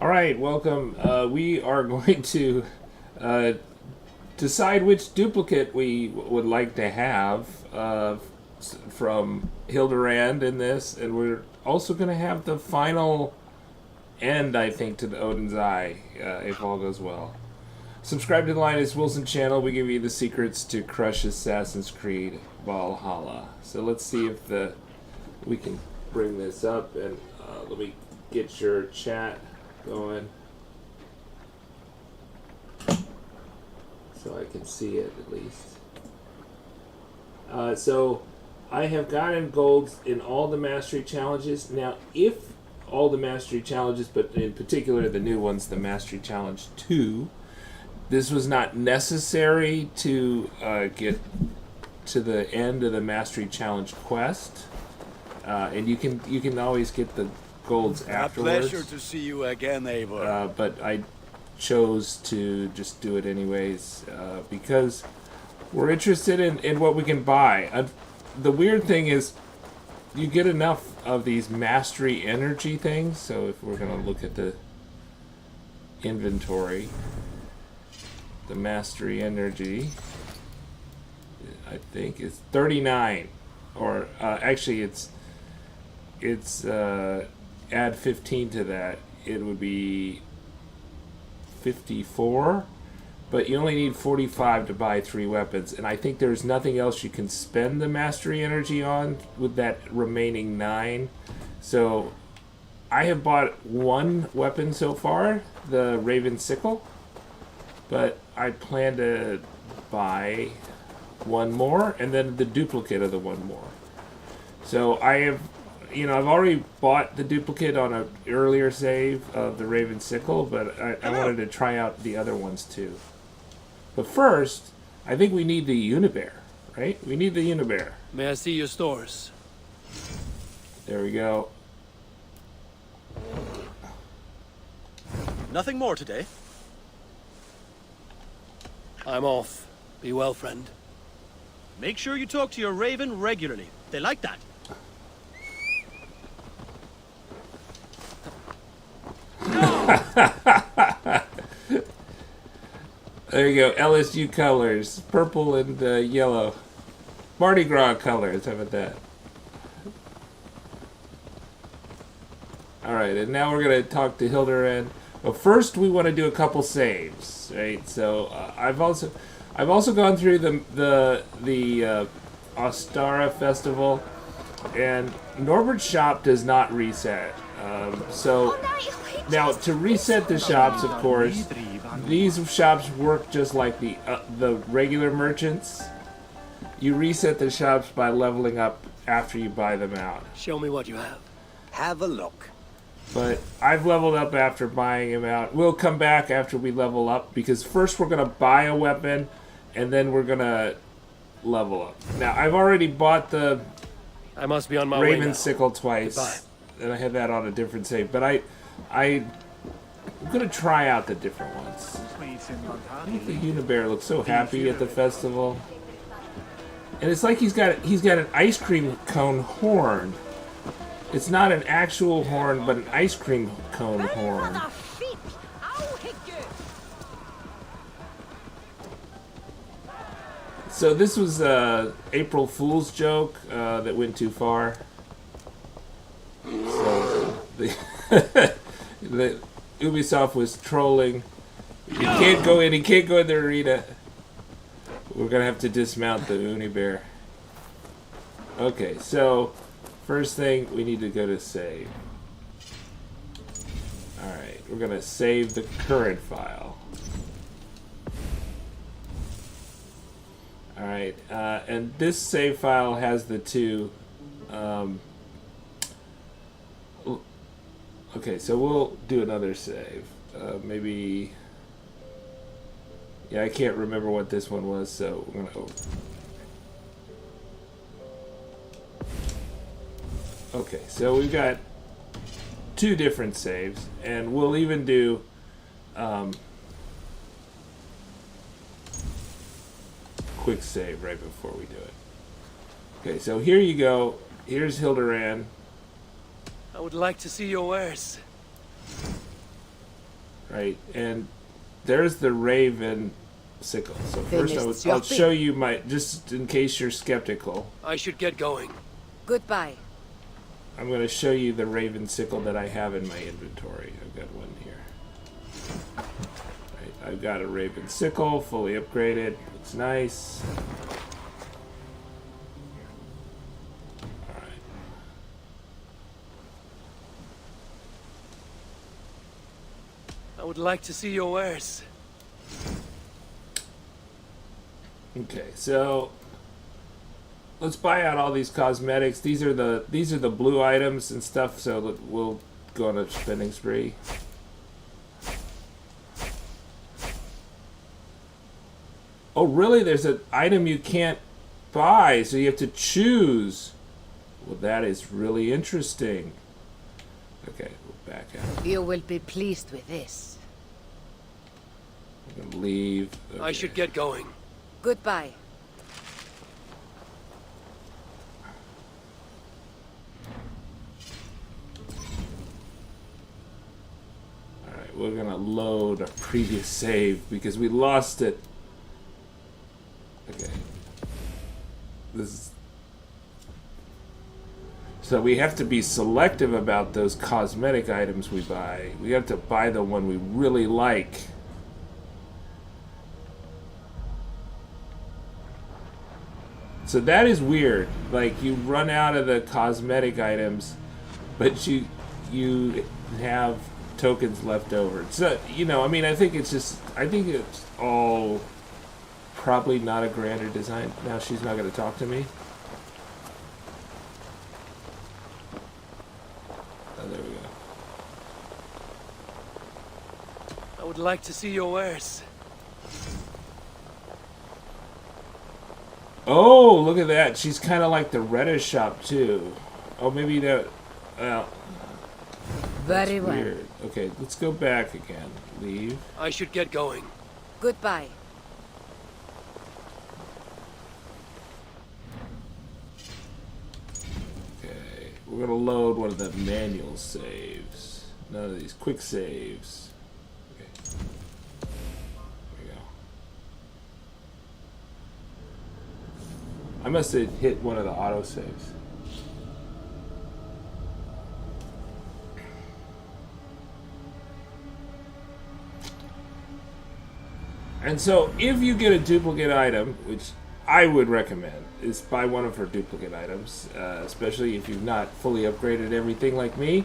All right, welcome. We are going to decide which duplicate we would like to have from Hildebrand in this, and we're also going to have the final end, I think, to the Odin's Eye, if all goes well. Subscribe to the Linus Wilson channel. We give you the secrets to crush Assassin's Creed Valhalla. So let's see if we can bring this up, and let me get your chat going so I can see it at least. So I have gotten golds in all the mastery challenges. Now, if all the mastery challenges, but in particular the new ones, the mastery challenge 2, this was not necessary to get to the end of the mastery challenge quest, and you can always get the golds afterwards. A pleasure to see you again, Eivor. But I chose to just do it anyways because we're interested in what we can buy. The weird thing is you get enough of these mastery energy things. So if we're going to look at the inventory, the mastery energy, I think is 39, or actually it's add 15 to that, it would be 54, but you only need 45 to buy 3 weapons, and I think there's nothing else you can spend the mastery energy on with that remaining 9. So I have bought 1 weapon so far, the Raven Sickle, but I plan to buy 1 more and then the duplicate of the 1 more. So I have, I've already bought the duplicate on an earlier save of the Raven Sickle, but I wanted to try out the other ones too. But first, I think we need the Unibear, right? We need the Unibear. May I see your stores? There we go. Nothing more today. I'm off. Be well, friend. Make sure you talk to your Raven regularly. They like that. There you go, LSU colors, purple and yellow. Mardi Gras colors, how about that? Alright, and now we're going to talk to Hildebrand. But first we want to do a couple saves, right? So I've also gone through the Ostara festival, and Norbert's shop does not reset. So now to reset the shops, of course, these shops work just like the regular merchants. You reset the shops by leveling up after you buy them out. Show me what you have. Have a look. But I've leveled up after buying them out. We'll come back after we level up, because first we're going to buy a weapon and then we're going to level up. Now, I've already bought the I must be on my way Raven now. Sickle twice. Goodbye. And I had that on a different save. But I'm going to try out the different ones. I think the Unibear looks so happy at the festival. And it's like he's got an ice cream cone horn. It's not an actual horn, but an ice cream cone horn. So this was a April Fool's joke that went too far. So the Ubisoft was trolling. You can't go in. He can't go in the arena. We're gonna have to dismount the Unibear. Okay, so first thing, we need to go to save. Alright, we're gonna save the current file. Alright, and this save file has the 2. Okay, so we'll do another save. Maybe... Yeah, I can't remember what this one was, so we're gonna open. Okay, so we've got 2 different saves, and we'll even do quick save right before we do it. Okay, so here you go. Here's Hildebrand. I would like to see your wares. right? And there's the Raven sickle. So first I'll show you my, just in case you're skeptical. I should get going. Goodbye. I'm going to show you the Raven sickle that I have in my inventory. I've got one here. Right, I've got a Raven sickle, fully upgraded. Looks nice. Alright. I would like to see your wares. Okay, so let's buy out all these cosmetics. These are the blue items and stuff, so we'll go on a spending spree. Oh, really? There's an item you can't buy, so you have to choose. Well, that is really interesting. Okay, we'll back out. You will be pleased with this. I'm gonna leave. Okay. I should get going. Goodbye. Alright, we're gonna load our previous save because we lost it. Okay. This is... So we have to be selective about those cosmetic items we buy. We have to buy the one we really like. So that is weird. Like, you run out of the cosmetic items, but you have tokens left over. So, you know, I mean, I think it's all probably not a grander design. Now she's not going to talk to me. Oh, there we go. I would like to see your wares. Oh, look at that. She's kind of like the Reddish shop, too. Oh, maybe that... Well... Very well. Weird. Okay, let's go back again. Leave. I should get going. Goodbye. Okay, we're going to load one of the manual saves. None of these quick saves. Okay. There we go. I must have hit one of the auto saves. And so, if you get a duplicate item, which I would recommend, is buy one of her duplicate items, especially if you've not fully upgraded everything like me,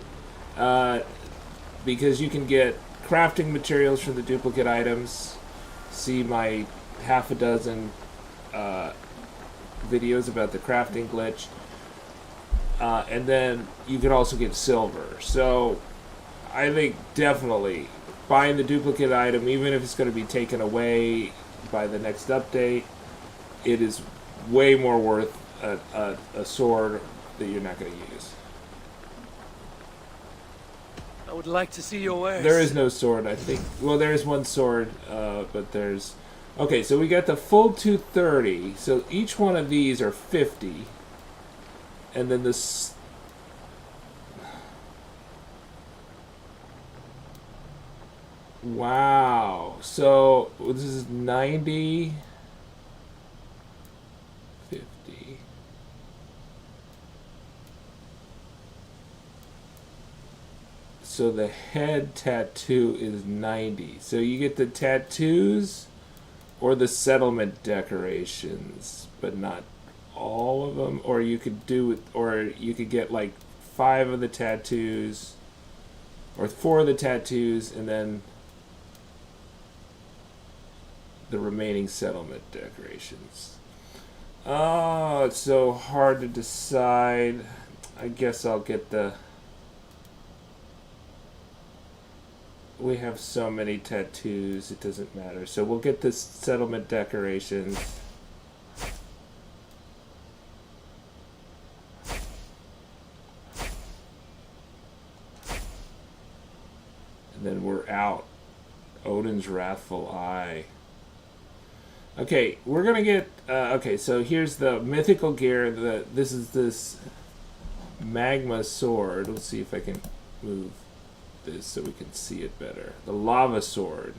because you can get crafting materials from the duplicate items. See my half a dozen videos about the crafting glitch, and then you can also get silver. So, I think definitely buying the duplicate item, even if it's going to be taken away by the next update, it is way more worth a sword that you're not going to use. I would like to see your wares. There is no sword, I think. Well, there is one sword, but there's... Okay, so we got the full 230. So each one of these are 50. And then this... Wow. So this is 90, 50. So the head tattoo is 90. So you get the tattoos or the settlement decorations, but not all of them. Or you could do it, or you could get like 5 of the tattoos or 4 of the tattoos and then the remaining settlement decorations. Oh, it's so hard to decide. I guess I'll get the... We have so many tattoos, it doesn't matter. So we'll get the settlement decorations. And then we're out. Odin's Wrathful Eye. Okay, we're gonna get... okay, so here's the mythical gear. This is this magma sword. Let's see if I can move this so we can see it better. The lava sword.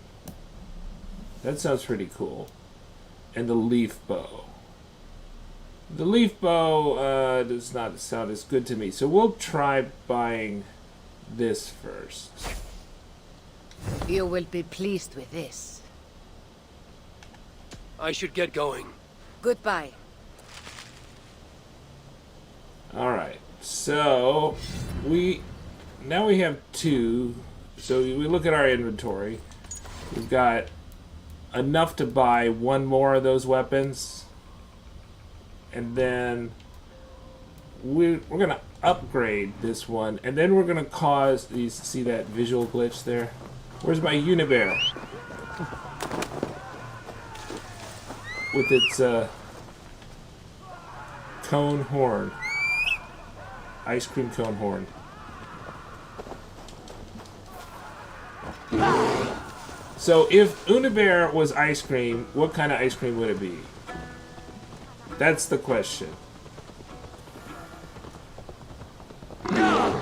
That sounds pretty cool. And the leaf bow. The leaf bow does not sound as good to me, so we'll try buying this first. You will be pleased with this. I should get going. Goodbye. Alright, so now we have 2. So we look at our inventory. We've got enough to buy 1 more of those weapons. And then we're going to upgrade this one. And then we're going to cause these, see that visual glitch there? Where's my Unibear? With its cone horn. Ice cream cone horn. So if Unibear was ice cream, what kind of ice cream would it be? That's the question. I'm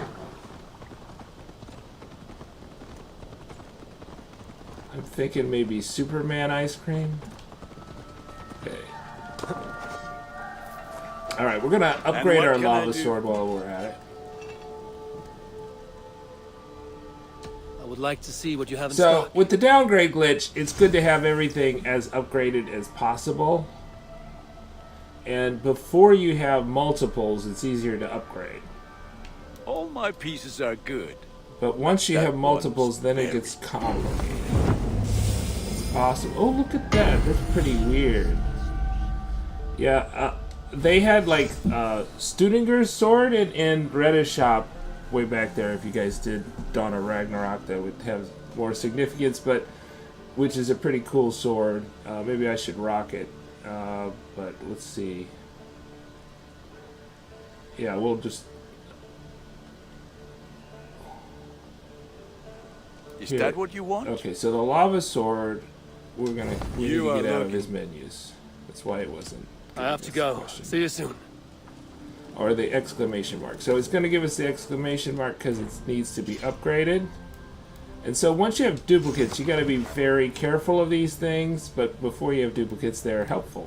thinking maybe Superman ice cream. Okay. Alright, we're gonna upgrade our lava sword while we're at it. I would like to see what you have in So, stock. with the downgrade glitch, it's good to have everything as upgraded as possible. And before you have multiples, it's easier to upgrade. All my pieces are good. But once you That have multiples, one's then it very gets complicated. It's awesome. Oh, look at that. That's pretty weird. Yeah, they had like Studinger's sword in Reddit's shop way back there. If you guys did Dawn of Ragnarök, that would have more significance, but which is a pretty cool sword. Maybe I should rock it. But let's see. Yeah, we'll just... Is Here. that what you want? Okay, so the lava sword, we need You to are get out of lucky. his menus. That's why it wasn't. I have to go. See you soon. Or the exclamation mark. So it's going to give us the exclamation mark because it needs to be upgraded. And so once you have duplicates, you got to be very careful of these things. But before you have duplicates, they're helpful.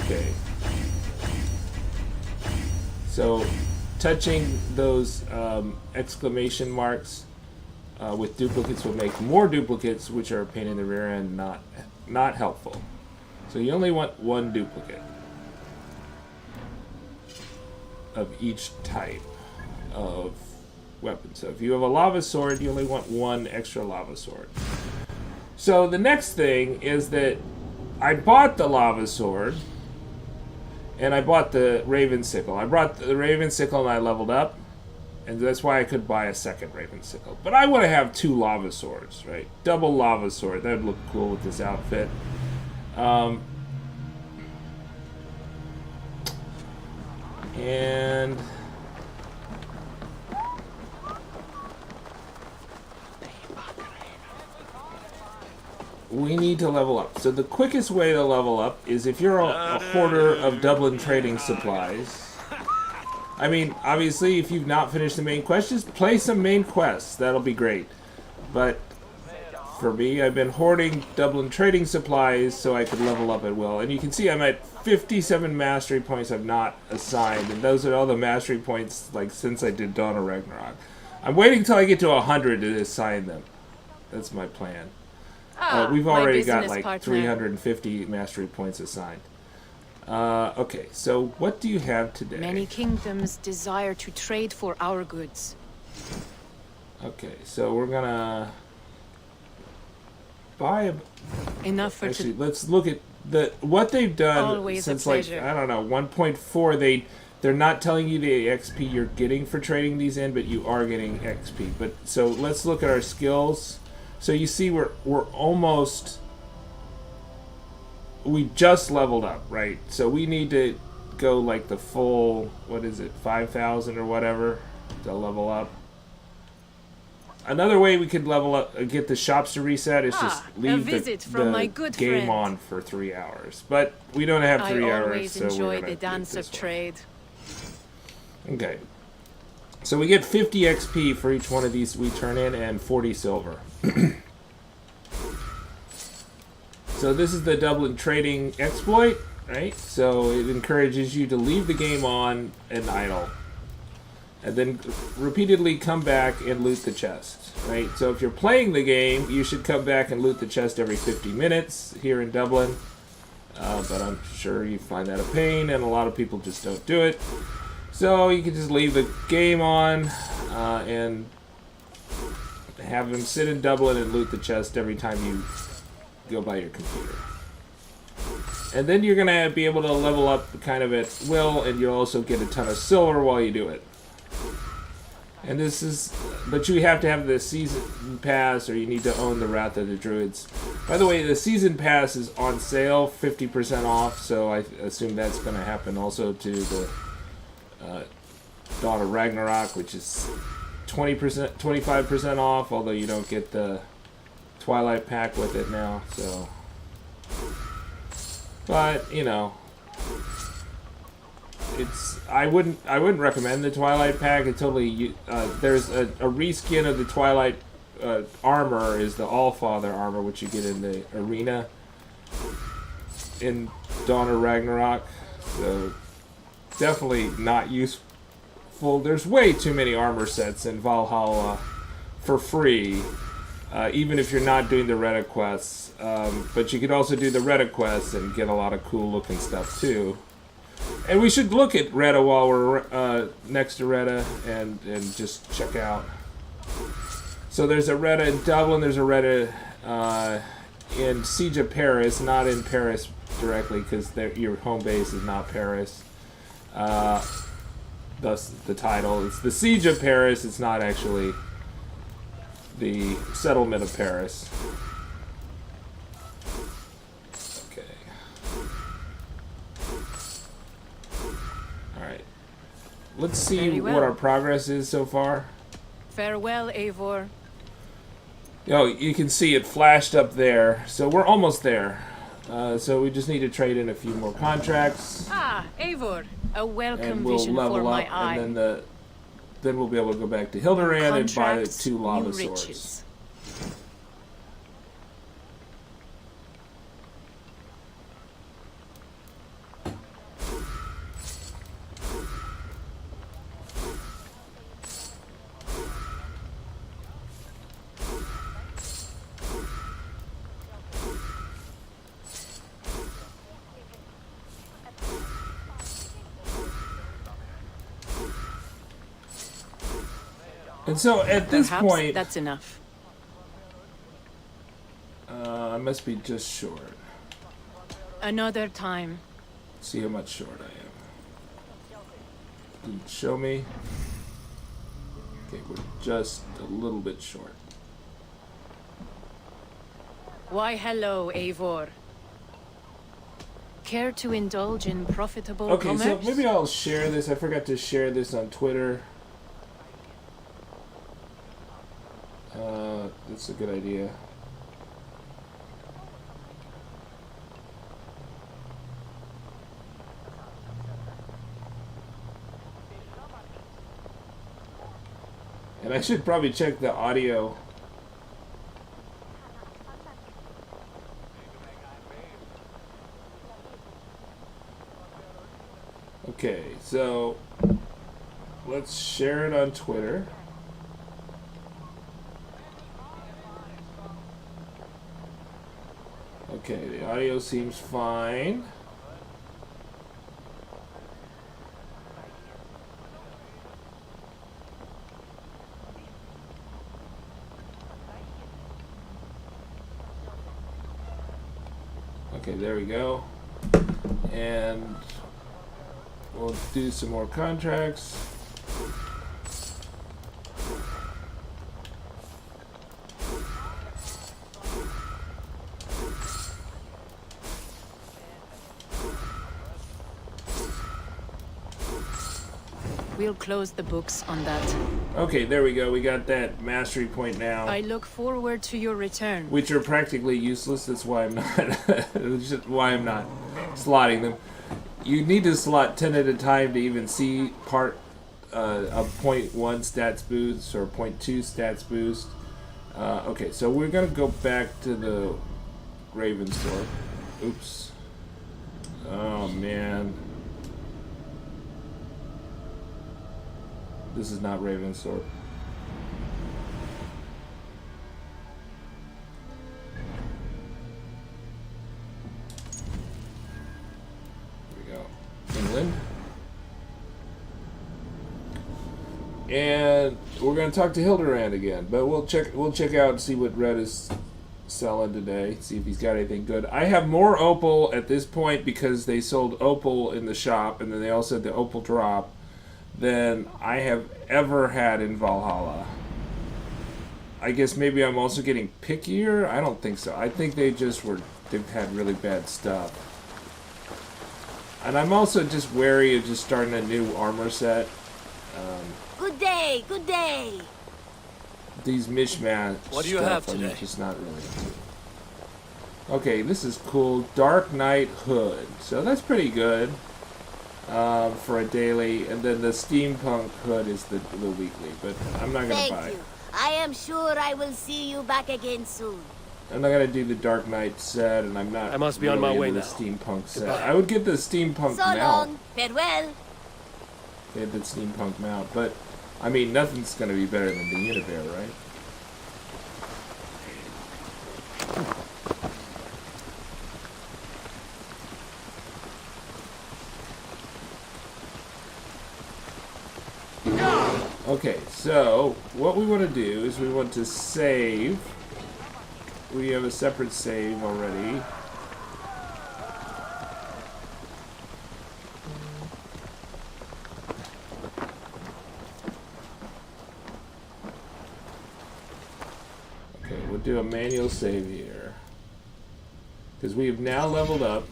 Okay. So touching those exclamation marks with duplicates will make more duplicates, which are a pain in the rear end, not helpful. So you only want 1 duplicate of each type of weapon. So if you have a lava sword, you only want 1 extra lava sword. So the next thing is that I bought the lava sword and I bought the Raven Sickle. I brought the Raven Sickle and I leveled up, and that's why I could buy a second Raven Sickle. But I want to have 2 lava swords, right? Double lava sword. That would look cool with this outfit. And we need to level up. So the quickest way to level up is if you're a hoarder of Dublin trading supplies. I mean, obviously, if you've not finished the main quest, just play some main quests. That'll be great. But for me, I've been hoarding Dublin trading supplies so I could level up at will. And you can see I'm at 57 mastery points I've not assigned. And those are all the mastery points like since I did Dawn of Ragnarök. I'm waiting until I get to 100 to assign them. That's my plan. We've already got like 350 mastery points assigned. Okay, so what do you have today? Many kingdoms desire to trade for our goods. Okay, so we're gonna buy Enough for actually, let's look at what they've done Always a since like pleasure. I don't know 1.4. They're not telling you the XP you're getting for trading these in, but you are getting XP. But so let's look at our skills. So you see we're almost, we just leveled up, right? So we need to go like the full, what is it, 5,000 or whatever to level up. Another way we could level up, get the shops to reset is just a leave visit the from my good game friend. on for 3 hours. But we don't have 3 I hours, always so we're enjoy gonna the do dance this of one. trade. Okay. So we get 50 XP for each one of these we turn in, and 40 silver. So this is the Dublin trading exploit, right? So it encourages you to leave the game on and idle, and then repeatedly come back and loot the chest, right? So if you're playing the game, you should come back and loot the chest every 50 minutes here in Dublin. But I'm sure you find that a pain, and a lot of people just don't do it. So you can just leave the game on and have them sit in Dublin and loot the chest every time you go by your computer. And then you're going to be able to level up kind of at will, and you'll also get a ton of silver while you do it. And this is, but you have to have the season pass, or you need to own the Wrath of the Druids. By the way, the season pass is on sale, 50% off, so I assume that's going to happen also to the Dawn of RAGNARÖK, which is 20%, 25% off, although you don't get the Twilight pack with it now, so. But, you know, I wouldn't recommend the Twilight pack. It totally there's a reskin of the Twilight armor, is the Allfather armor, which you get in the arena in Dawn of RAGNARÖK. So definitely not useful. There's way too many armor sets in Valhalla for free, even if you're not doing the Retta quests. But you could also do the Retta quests and get a lot of cool looking stuff too. And we should look at Retta while we're next to Retta and just check out. So there's a Retta in Dublin, there's a Retta in Siege of Paris, not in Paris directly because your home base is not Paris. Thus the title. It's the Siege of Paris, it's not actually the settlement of Paris. Let's see what our progress is so far. Farewell, Eivor. Oh, you can see it flashed up there. So we're almost there. So we just need to trade in a few more contracts. Ah, Eivor. A welcome and we'll vision level for my up, eye. and then we'll be able to go back to Hildebrand and buy the 2 lava swords. Riches. And so at this Perhaps point, that's enough. I must be just short. Another time. See how much short I am. Didn't show me. Okay, we're just a little bit short. Why, hello, Eivor. Care to indulge in profitable Okay, commerce? so maybe I'll share this. I forgot to share this on Twitter. That's a good idea. And I should probably check the audio. Okay, so let's share it on Twitter. Okay, the audio seems fine. Okay, there we go. And we'll do some more contracts. We'll close the books on that. Okay, there we go. We got that mastery point now. I look forward to your return. Which are practically useless. That's why I'm not. That's just why I'm not slotting them. You need to slot 10 at a time to even see part a 0.1 stats boost or 0.2 stats boost. Okay, so we're gonna go back to the Ravensthorpe. Oops. Oh man. This is not Ravensthorpe. England. And we're gonna talk to Hildebrand again, but we'll check out and see what Red is selling today. See if he's got anything good. I have more opal at this point because they sold opal in the shop, and then they also had the opal drop than I have ever had in Valhalla. I guess maybe I'm also getting pickier. I don't think so. I think they've had really bad stuff. And I'm also just wary of just starting a new armor set. Good day, good day. These mishmash What do you stuff, have today? I'm just not really into. Okay, this is cool. Dark Knight Hood. So that's pretty good for a daily. And then the Steampunk Hood is the weekly. But I'm not going to buy it. I am sure I will see you back again soon. I'm not going to do the Dark Knight set, and I'm not I must be on my way into now. the Steampunk set. Goodbye. I would get the Steampunk So mount. long. Farewell. They had the Steampunk mount. But, I mean, nothing's going to be better than the Unibear, right? Okay, so what we want to do is we want to save. We have a separate save already. Okay, we'll do a manual save here. Because we have now leveled up.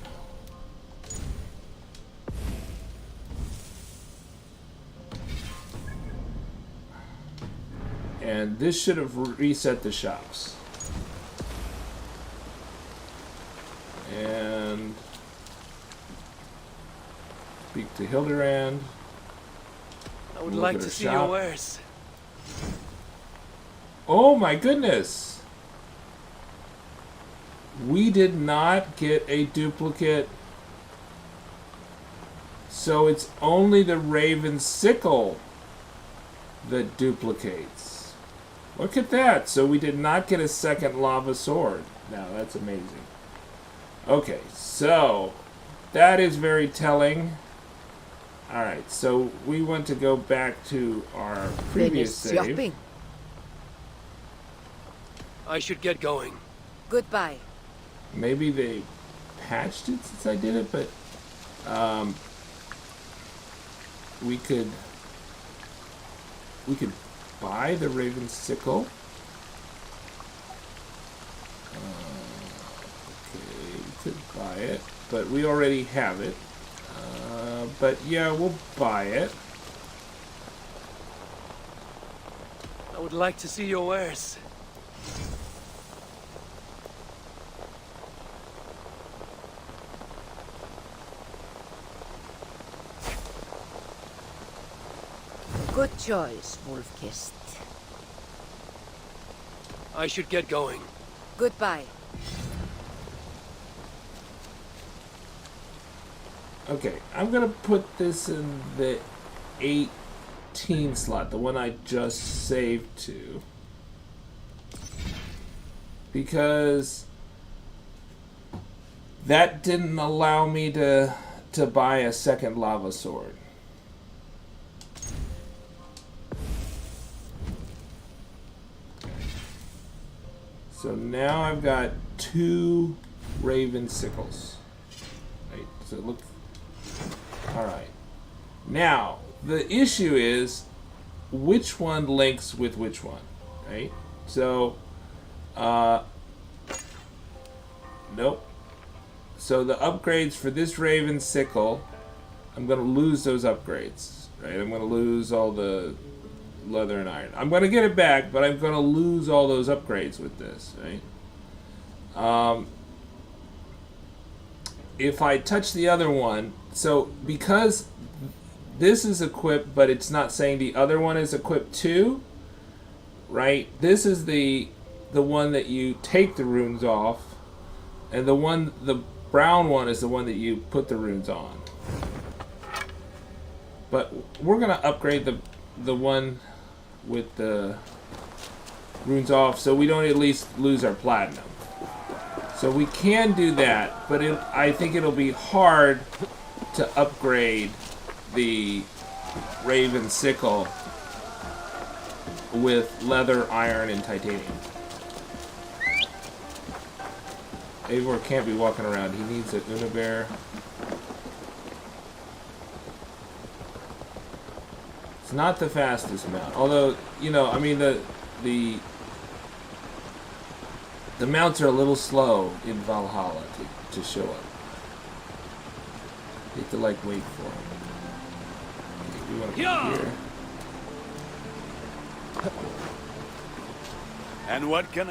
And this should have reset the shops. And speak to Hildebrand. I would Look like at to her see shop. your wares. Oh my goodness! We did not get a duplicate. So it's only the Raven Sickle that duplicates. Look at that. So we did not get a second lava sword. Now that's amazing. Okay, so that is very telling. Alright, so we want to go back to our previous save. shopping. I should get going. Goodbye. Maybe they patched it since I did it, but we could buy the Raven Sickle. Okay, we could buy it, but we already have it. But yeah, we'll buy it. I would like to see your wares. Good choice, Wolf-Kissed. I should get going. Goodbye. Okay, I'm gonna put this in the 18 slot, the one I just saved to. Because that didn't allow me to buy a second lava sword. So now I've got 2 Raven Sickles. Right, so look. Alright. Now, the issue is which one links with which one, right? So, nope. So the upgrades for this Raven Sickle, I'm going to lose those upgrades, right? I'm going to lose all the leather and iron. I'm going to get it back, but I'm going to lose all those upgrades with this, right? If I touch the other one, so because this is equipped, but it's not saying the other one is equipped too, right? This is the one that you take the runes off, and the brown one is the one that you put the runes on. But we're gonna upgrade the one with the runes off, so we don't at least lose our platinum. So we can do that, but I think it'll be hard to upgrade the Raven Sickle with leather, iron, and titanium. Eivor can't be walking around. He needs a Unabear. It's not the fastest mount. Although, you know, I mean, the mounts are a little slow in Valhalla to show up. You have to, like, wait for them. Okay, we want to come here. And what can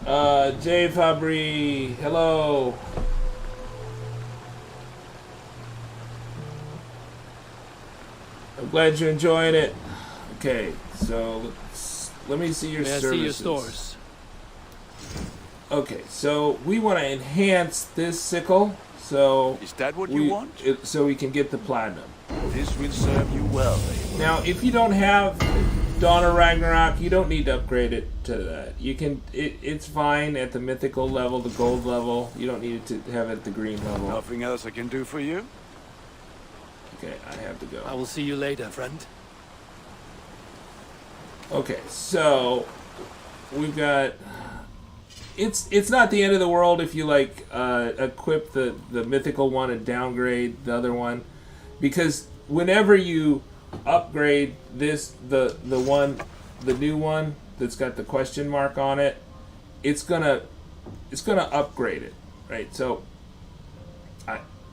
I... Jay Fabry, hello. I'm glad you're enjoying it. Okay, so let me see your May I services. see your stores? Okay, so we want to enhance this sickle, so Is that what you want? so we can get the platinum. This will serve you well, Eivor. Now, if you don't have Dawn of Ragnarök, you don't need to upgrade it to that. You can. It's fine at the mythical level, the gold level. You don't need it to have it at the green level. Nothing else I can do for you? Okay, I have to go. I will see you later, friend. Okay, so we've got. It's not the end of the world if you like equip the mythical one and downgrade the other one, because whenever you upgrade this the new one that's got the question mark on it, it's gonna upgrade it, right? So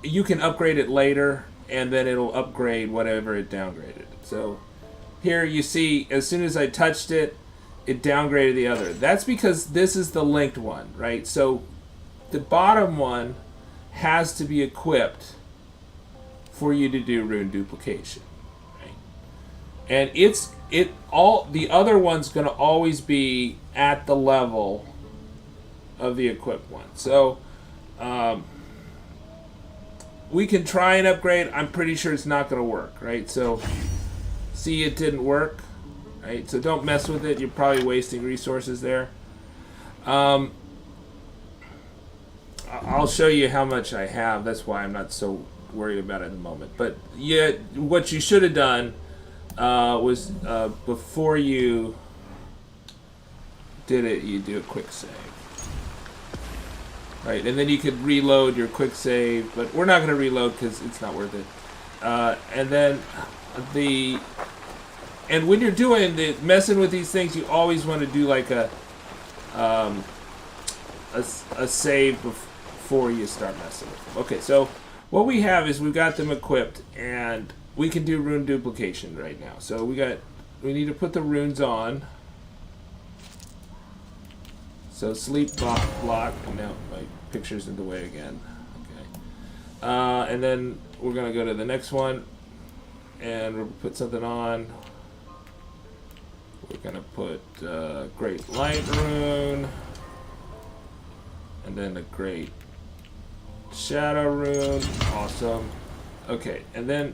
you can upgrade it later, and then it'll upgrade whatever it downgraded. So here you see, as soon as I touched it, it downgraded the other. That's because this is the linked one, right? So the bottom one has to be equipped for you to do rune duplication, right? And the other one's going to always be at the level of the equipped one. So we can try and upgrade. I'm pretty sure it's not going to work, right? So see, it didn't work. Right, so don't mess with it. You're probably wasting resources there. I'll show you how much I have. That's why I'm not so worried about it at the moment. But yeah, what you should have done was before you did it, you do a quick save. Right, and then you could reload your quick save, but we're not going to reload because it's not worth it. And then and when you're doing messing with these things, you always want to do like a save before you start messing with them. Okay, so what we have is we've got them equipped, and we can do rune duplication right now. So we need to put the runes on. So sleep block. Now my picture's in the way again. Okay, and then we're gonna go to the next one, and we'll put something on. We're gonna put Great Light Rune, and then a Great Shadow Rune. Awesome. Okay, and then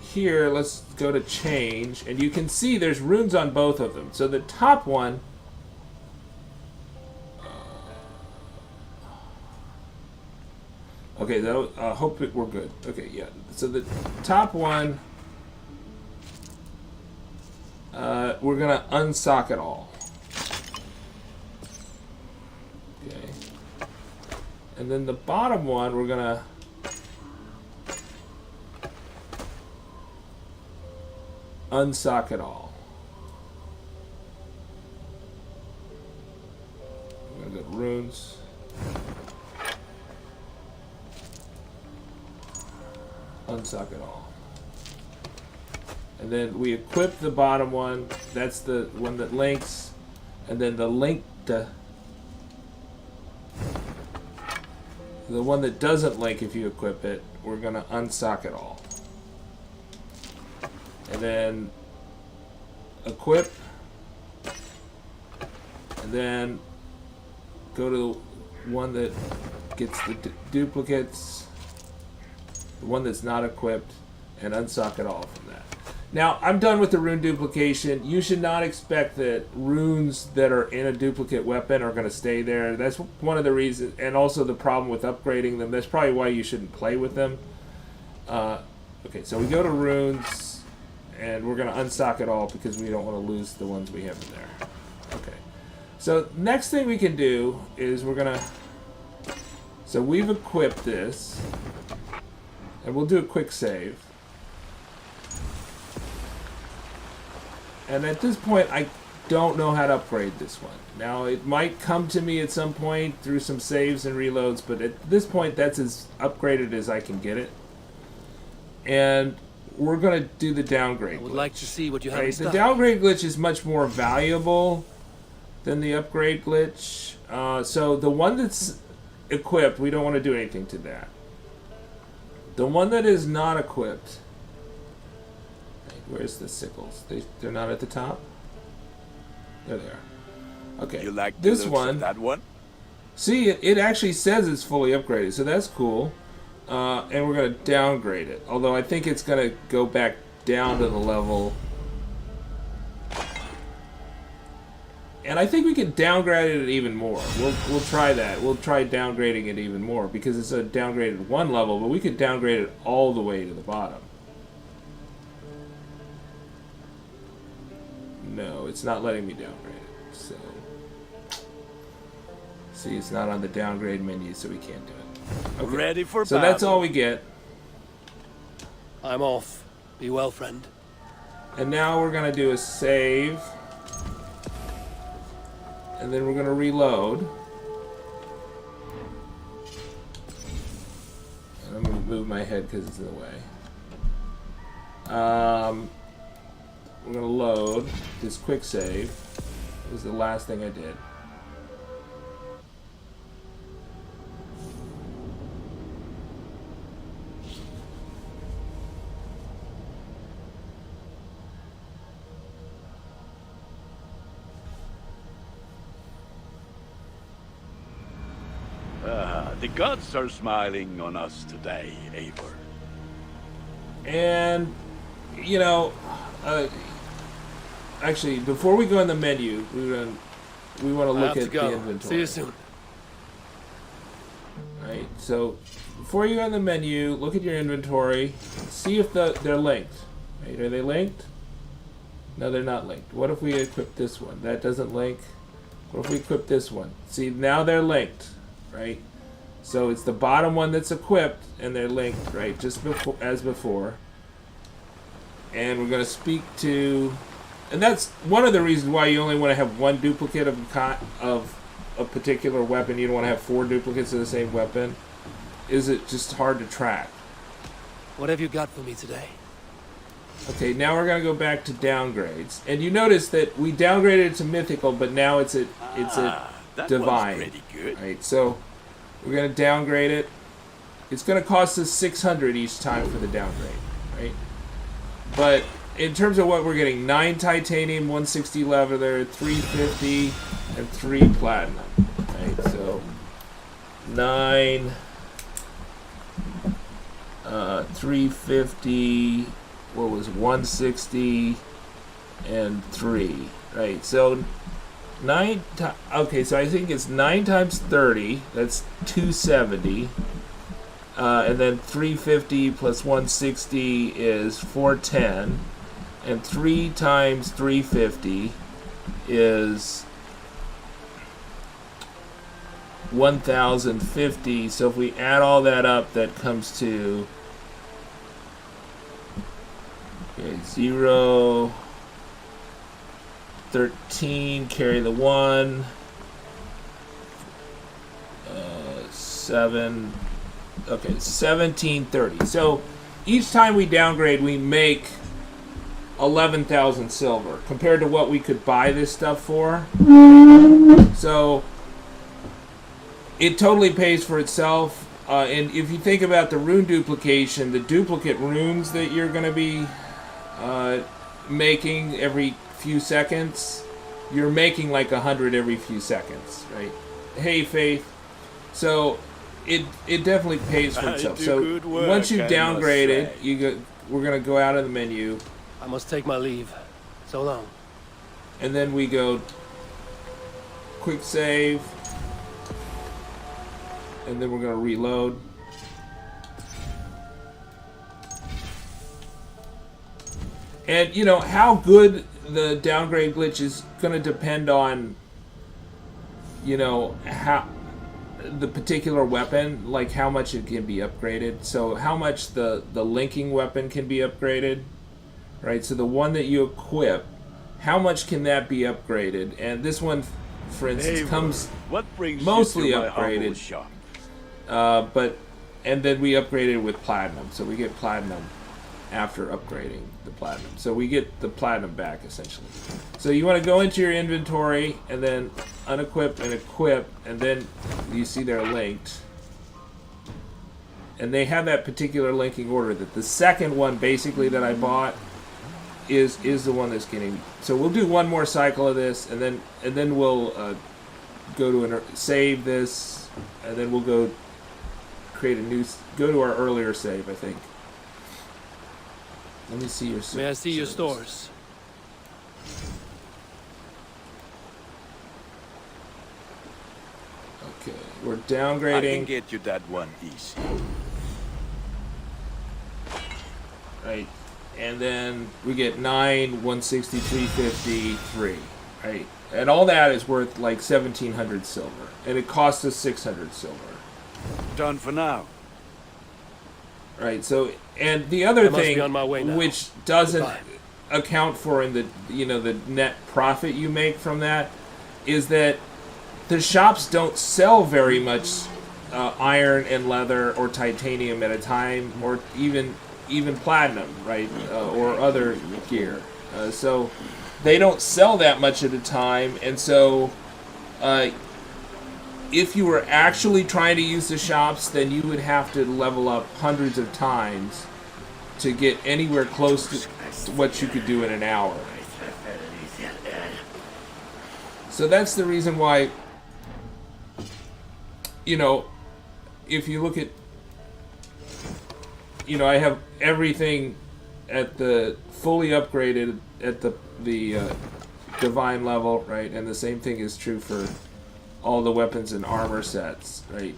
here, let's go to change, and you can see there's runes on both of them. So the top one, okay, I hope we're good. Okay, yeah. So the top one, we're gonna unsock it all. Okay. And then the bottom one, we're gonna unsock it all. We're gonna go to runes. Unsock it all. And then we equip the bottom one. That's the one that links. And then the linked the one that doesn't link if you equip it, we're going to unsock it all. And then equip. And then go to the one that gets the duplicates, the one that's not equipped, and unsock it all from that. Now, I'm done with the rune duplication. You should not expect that runes that are in a duplicate weapon are going to stay there. That's one of the reasons, and also the problem with upgrading them. That's probably why you shouldn't play with them. Okay, so we go to runes, and we're going to unsock it all because we don't want to lose the ones we have in there. Okay. So next thing we can do is we're going to... So we've equipped this, and we'll do a quick save. And at this point, I don't know how to upgrade this one. Now, it might come to me at some point through some saves and reloads, but at this point, that's as upgraded as I can get it. And we're going to do the downgrade glitch. I would like to see what you have in Right? The stock. downgrade glitch is much more valuable than the upgrade glitch. So the one that's equipped, we don't want to do anything to that. The one that is not equipped... Where's the sickles? They're not at the top? There they are. Okay. You like the this looks one? of that one? See, it actually says it's fully upgraded, so that's cool. And we're going to downgrade it. Although I think it's going to go back down to the level. And I think we can downgrade it even more. We'll try that. We'll try downgrading it even more because it's a downgraded one level, but we could downgrade it all the way to the bottom. No, it's not letting me downgrade it. So, see, it's not on the downgrade menu, so we can't do it. Okay. Ready for so battle. that's all we get. I'm off. Be well, friend. And now we're going to do a save. And then we're going to reload. And I'm going to move my head because it's in the way. We're going to load this quick save. It was the last thing I did. The gods are smiling on us today, Eivor. And, you know, actually, before we go in the menu, we want to I look have at to go. the inventory. See you soon. Right, so before you go in the menu, look at your inventory, see if they're linked. Right, are they linked? No, they're not linked. What if we equip this one? That doesn't link. What if we equip this one? See, now they're linked, right? So it's the bottom one that's equipped, and they're linked, right, just before, as before. And we're going to speak to... And that's one of the reasons why you only want to have one duplicate of a particular weapon. You don't want to have 4 duplicates of the same weapon. Is it just hard to track? What have you got for me today? Okay, now we're going to go back to downgrades. And you notice that we downgraded it to mythical, but now it's a That divine. one's pretty good. Right, so we're going to downgrade it. It's going to cost us 600 each time for the downgrade, right? But in terms of what we're getting, 9 titanium, 160 leather, 350, and 3 platinum. Right, so 9, 350, what was 160, and 3. Right, so 9. Okay, so I think it's 9 times 30. That's 270. And then 350 plus 160 is 410. And 3 times 350 is 1050. So if we add all that up, that comes to 0, 13, carry the 1, 7, okay, 1730. So each time we downgrade, we make 11,000 silver compared to what we could buy this stuff for. So it totally pays for itself. And if you think about the rune duplication, the duplicate runes that you're going to be making every few seconds, you're making like 100 every few seconds, right? Hey, Faith. So it definitely pays for itself. So once you've downgraded, we're going to go out of the menu. I must take my leave. So long. And then we go quick save. And then we're going to reload. And, you know, how good the downgrade glitch is going to depend on, you know, how the particular weapon, like how much it can be upgraded. So how much the linking weapon can be upgraded, right? So the one that you equip, how much can that be upgraded? And this one, for instance, Eivor, comes what brings mostly you to my upgraded. humble shop? And then we upgraded with platinum, so we get platinum after upgrading the platinum. So we get the platinum back, essentially. So you want to go into your inventory and then unequip and equip, and then you see they're linked. And they have that particular linking order. That the second one, basically, that I bought is the one that's getting. So we'll do one more cycle of this, and then we'll go to save this, and then we'll go create a new. Go to our earlier save, I think. Let me see your. May I see your stores? Okay, we're I downgrading. can get you that one easy. Right, and then we get 9, 160, 350, 3. Right, and all that is worth like 1,700 silver, and it costs us 600 silver. Done for now. Right. So, and the other I must thing, be on my way now. which doesn't Goodbye. account for in the the net profit you make from that, is that the shops don't sell very much iron and leather or titanium at a time, or even platinum, right, or other gear. So they don't sell that much at a time, and so. If you were actually trying to use the shops, then you would have to level up hundreds of times to get anywhere close to what you could do in an hour. So that's the reason why, if you look at, I have everything at the fully upgraded at the divine level, right? And the same thing is true for all the weapons and armor sets, right?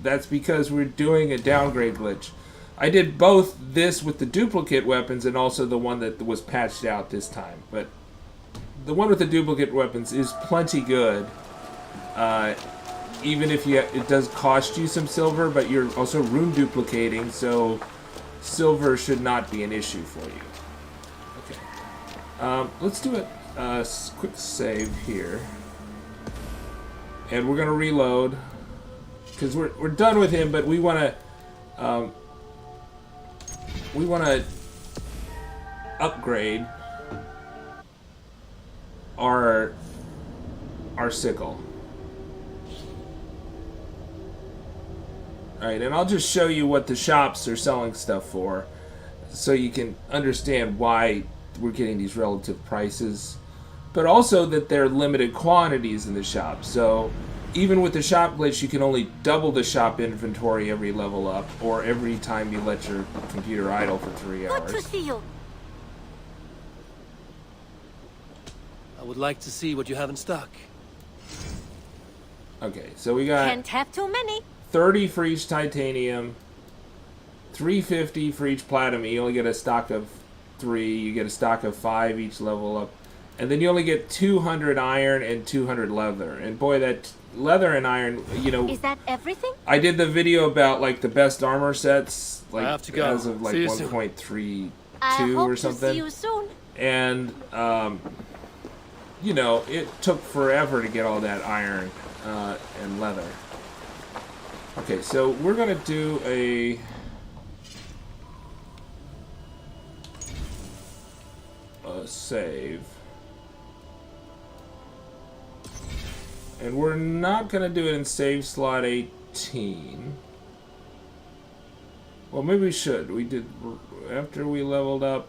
That's because we're doing a downgrade glitch. I did both this with the duplicate weapons and also the one that was patched out this time. But the one with the duplicate weapons is plenty good. Even if it does cost you some silver, but you're also rune duplicating, so silver should not be an issue for you. Okay. Let's do a quick save here. And we're gonna reload because we're done with him, but we wanna upgrade our sickle. All right, and I'll just show you what the shops are selling stuff for, so you can understand why we're getting these relative prices. But also that there are limited quantities in the shop. So even with the shop glitch, you can only double the shop inventory every level up, or every time you let your computer idle for 3 hours. Good to see you. I would like to see what you have in stock. Okay, so we got Can't have too many. 30 for each titanium, 350 for each platinum. You only get a stock of 3. You get a stock of 5 each level up. And then you only get 200 iron and 200 leather. And boy, that leather and iron, Is that everything? I did the video about like the best armor sets, like I have to go. as of like See you soon. 1.32 I hope or to something. see you soon. And it took forever to get all that iron and leather. Okay, so we're gonna do a save. And we're not going to do it in save slot 18. Well, maybe we should. We did after we leveled up.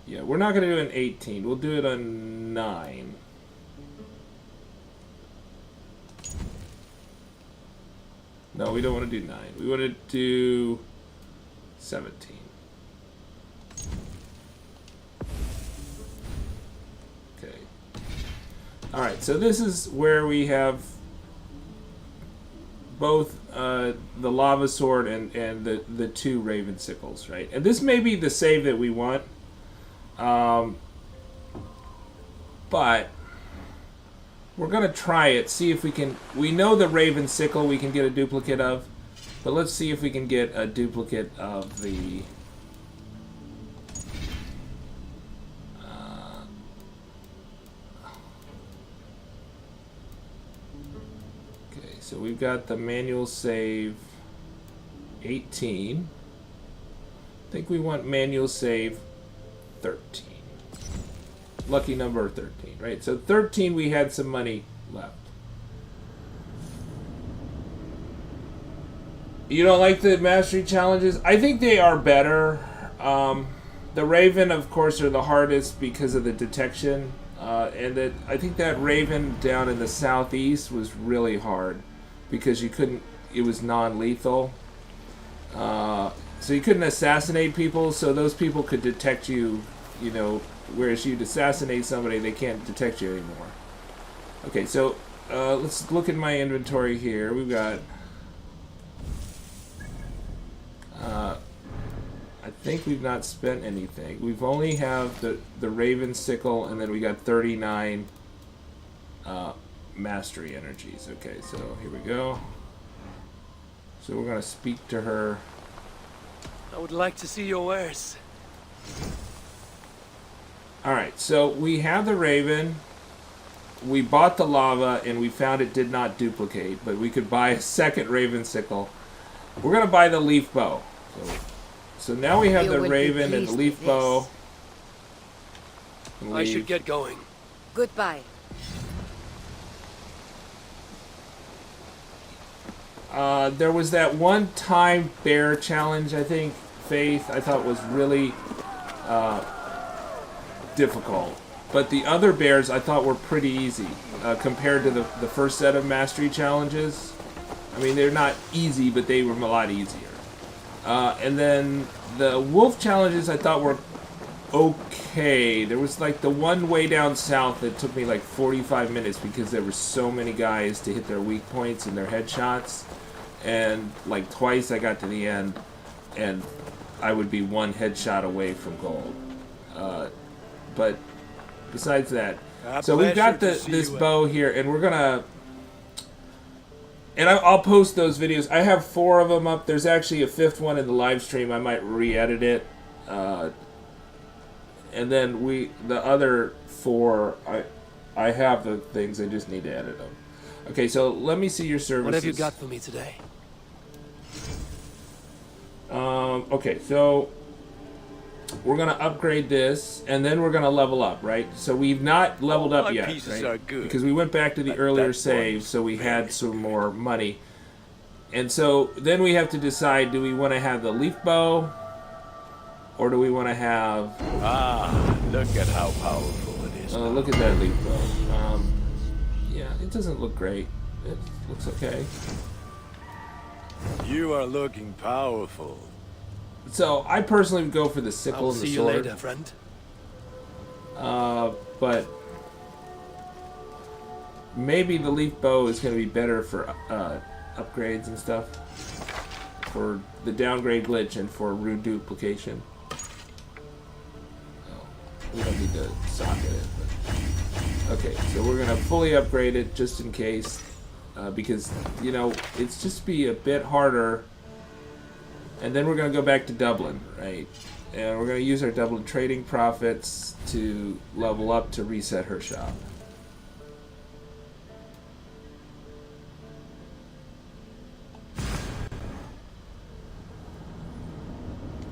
Yeah, we're not going to do an 18. We'll do it on 9. No, we don't want to do 9. We want to do 17. Okay. Alright, so this is where we have both the lava sword and the 2 raven sickles, right? And this may be the save that we want. But we're going to try it, see if we can... We know the raven sickle we can get a duplicate of, but let's see if we can get a duplicate of the... Okay, so we've got the manual save 18. I think we want manual save 13. Lucky number 13, right? So 13 we had some money left. You don't like the mastery challenges? I think they are better. The Raven, of course, are the hardest because of the detection. And that I think that Raven down in the southeast was really hard because you couldn't, it was non-lethal. So you couldn't assassinate people, so those people could detect you, you know, whereas you'd assassinate somebody, they can't detect you anymore. Okay, so let's look at my inventory here. We've got... I think we've not spent anything. We've only have the Raven Sickle, and then we got 39 mastery energies. Okay, so here we go. So we're going to speak to her. I would like to see your wares. Alright, so we have the Raven, we bought the lava, and we found it did not duplicate, but we could buy a second Raven Sickle. We're going to buy the Leaf Bow. So now we have the Raven and the Leaf Bow. I should get going. Goodbye. There was that one time bear challenge, I think, Faith, I thought was really... difficult, but the other bears I thought were pretty easy compared to the first set of mastery challenges. I mean, they're not easy, but they were a lot easier. And then the wolf challenges I thought were okay. There was like the one way down south that took me like 45 minutes because there were so many guys to hit their weak points and their headshots, and like twice I got to the end and I would be one headshot away from gold. But besides that, so we've got this bow here, and we're gonna, and I'll post those videos. I have 4 of them up. There's actually a 5th one in the live stream. I might re-edit it, and then the other 4, I have the things. I just need to edit them. Okay, so let me see your services. What have you got for me today? Okay, so we're gonna upgrade this, and then we're gonna level up, right? So we've not leveled up yet, right? Because we went back to the earlier save, so we had some more money. And so then we have to decide: do we want to have the leaf bow, or do we want to have? Ah, look at how powerful it is. Look at that leaf bow. Yeah, it doesn't look great. It looks okay. You are looking powerful. So I personally would go for the sickle and the sword. See you later, friend. But maybe the leaf bow is going to be better for upgrades and stuff, for the downgrade glitch and for rude duplication. Oh, we don't need to socket it. But... Okay, so we're going to fully upgrade it just in case, because you know it's just be a bit harder. And then we're going to go back to Dublin, right? And we're going to use our Dublin trading profits to level up to reset her shop.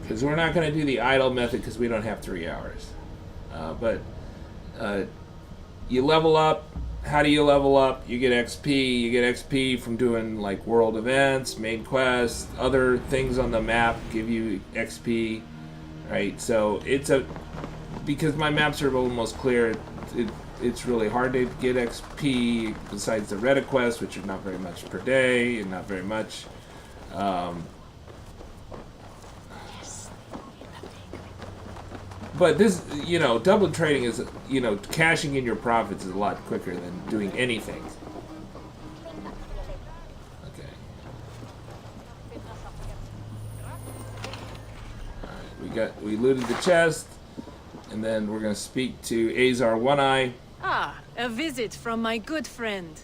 Because we're not going to do the idle method because we don't have 3 hours. But you level up, how do you level up? You get XP. You get XP from doing like world events, main quests, other things on the map give you XP, right? So because my maps are almost clear, it's really hard to get XP besides the Reddit quests, which are not very much per day and not very much. But this, double trading is, cashing in your profits is a lot quicker than doing anything. Okay. Alright, we looted the chest, and then we're gonna speak to Azar One Eye. Ah, a visit from my good friend.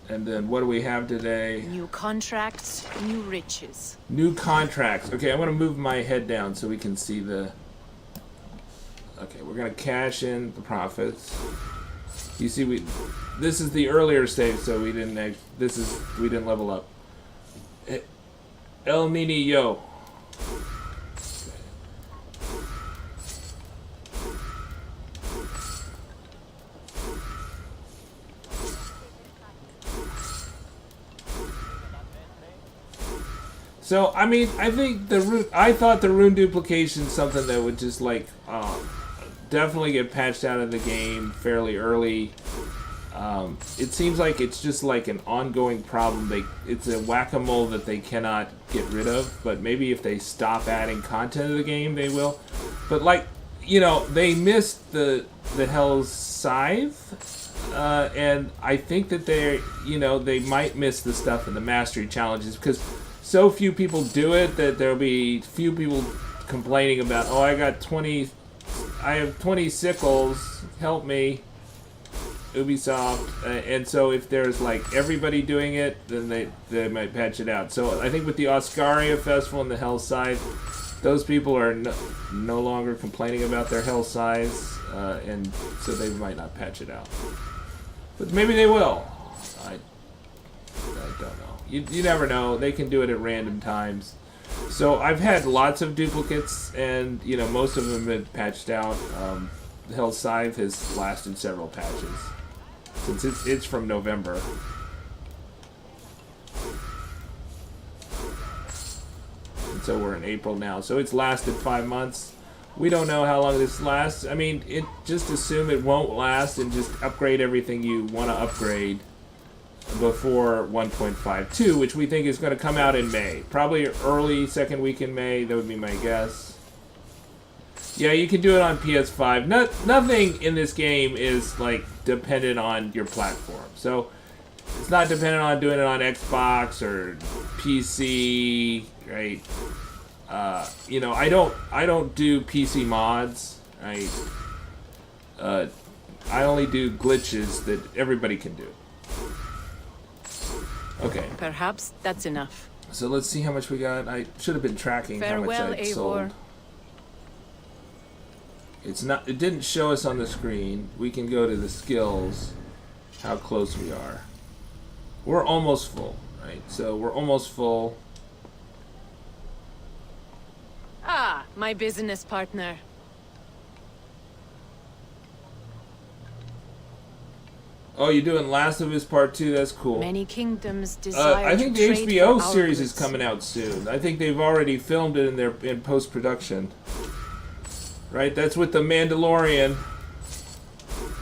And then what do we have today? New contracts, new riches. New contracts. Okay, I'm going to move my head down so we can see the... Okay, we're going to cash in the profits. You see, this is the earlier save, so we didn't level up. El Nini Yo. So, I mean, I think I thought the rune duplication is something that would just, like, definitely get patched out of the game fairly early. It seems like it's just, like, an ongoing problem. It's a whack-a-mole that they cannot get rid of, but maybe if they stop adding content to the game, they will. But, like, they missed the Hell's Scythe, and I think that they might miss the stuff in the Mastery Challenges, because so few people do it that there'll be few people complaining about, oh, I have 20 sickles, help me, Ubisoft. And so if there's like everybody doing it, then they might patch it out. So I think with the Ostara Festival and the Hell Scythe, those people are no longer complaining about their Hell Scythes, and so they might not patch it out. But maybe they will. I don't know. You never know. They can do it at random times. So I've had lots of duplicates, and most of them have been patched out. The Hell Scythe has lasted several patches since it's from November. And so we're in April now. So it's lasted 5 months. We don't know how long this lasts. I mean, just assume it won't last and just upgrade everything you want to upgrade before 1.52, which we think is going to come out in May. Probably early second week in May, that would be my guess. Yeah, you can do it on PS5. Nothing in this game is, like, dependent on your platform. So, it's not dependent on doing it on Xbox or PC, right? I don't do PC mods, right? I only do glitches that everybody can do. Okay. Perhaps that's enough. So let's see how much we got. I should have been tracking how much Farewell, I Eivor. sold. It didn't show us on the screen. We can go to the skills, how close we are. We're almost full, right? So we're almost full. Ah, my business partner. Oh, you're doing Last of Us Part 2? That's cool. Many kingdoms desire I think to the trade HBO for our series is goods. coming out soon. I think they've already filmed it in post-production. Right? That's with the Mandalorian.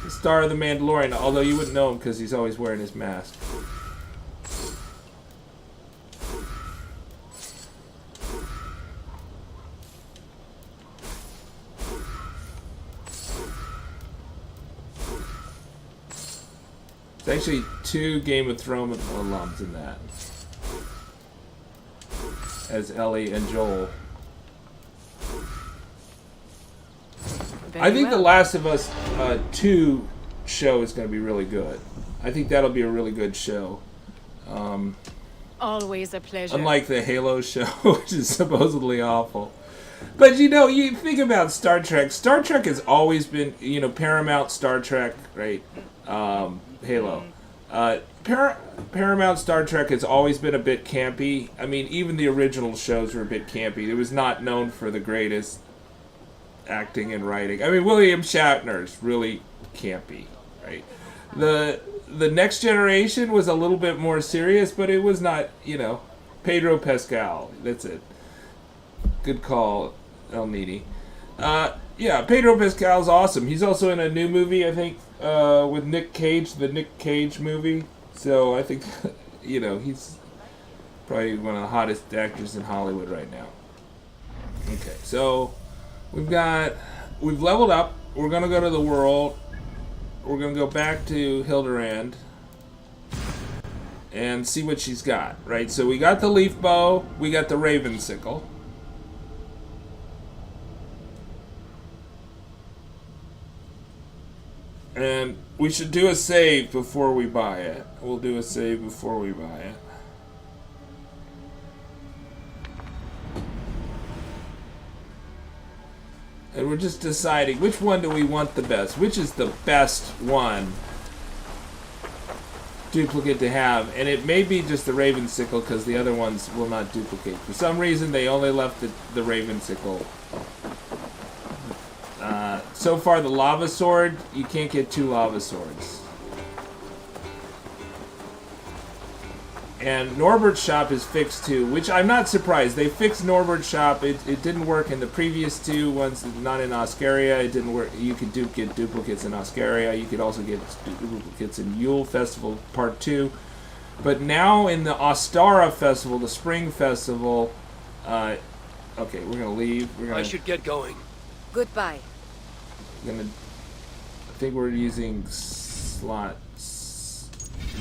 The star of the Mandalorian, although you wouldn't know him because he's always wearing his mask. There's actually 2 Game of Thrones alums in that. As Ellie and Joel. Very I think well. The Last of Us 2 show is going to be really good. I think that'll be a really good show. Always a pleasure. Unlike the Halo show, which is supposedly awful. But you think about Star Trek. Star Trek has always been, Paramount Star Trek, right? Halo. Paramount Star Trek has always been a bit campy. I mean, even the original shows were a bit campy. It was not known for the greatest acting and writing. I mean, William Shatner's really campy. right? The next generation was a little bit more serious, but it was not, you know, Pedro Pascal. That's it. Good call, El Nidi. Yeah, Pedro Pascal's awesome. He's also in a new movie, I think, with Nick Cage, the Nick Cage movie. So I think, you know, he's probably one of the hottest actors in Hollywood right now. Okay, so we've leveled up. We're gonna go to the world. We're gonna go back to Hilderand and see what she's got, right? So we got the leaf bow, we got the raven sickle. And we should do a save before we buy it. We'll do a save before we buy it. And we're just deciding which one do we want the best. Which is the best one duplicate to have. And it may be just the Raven Sickle because the other ones will not duplicate. For some reason they only left the Raven Sickle. So far the Lava Sword, you can't get 2 Lava Swords. And Norbert's shop is fixed too, which I'm not surprised. They fixed Norbert's shop. It didn't work in the previous 2 ones, not in Oscaria. It didn't work. You could get duplicates in Oscaria. You could also get duplicates in Yule Festival Part 2. But now in the Ostara Festival, the Spring Festival, okay, we're gonna leave. I should get going. Goodbye. I think we're using slot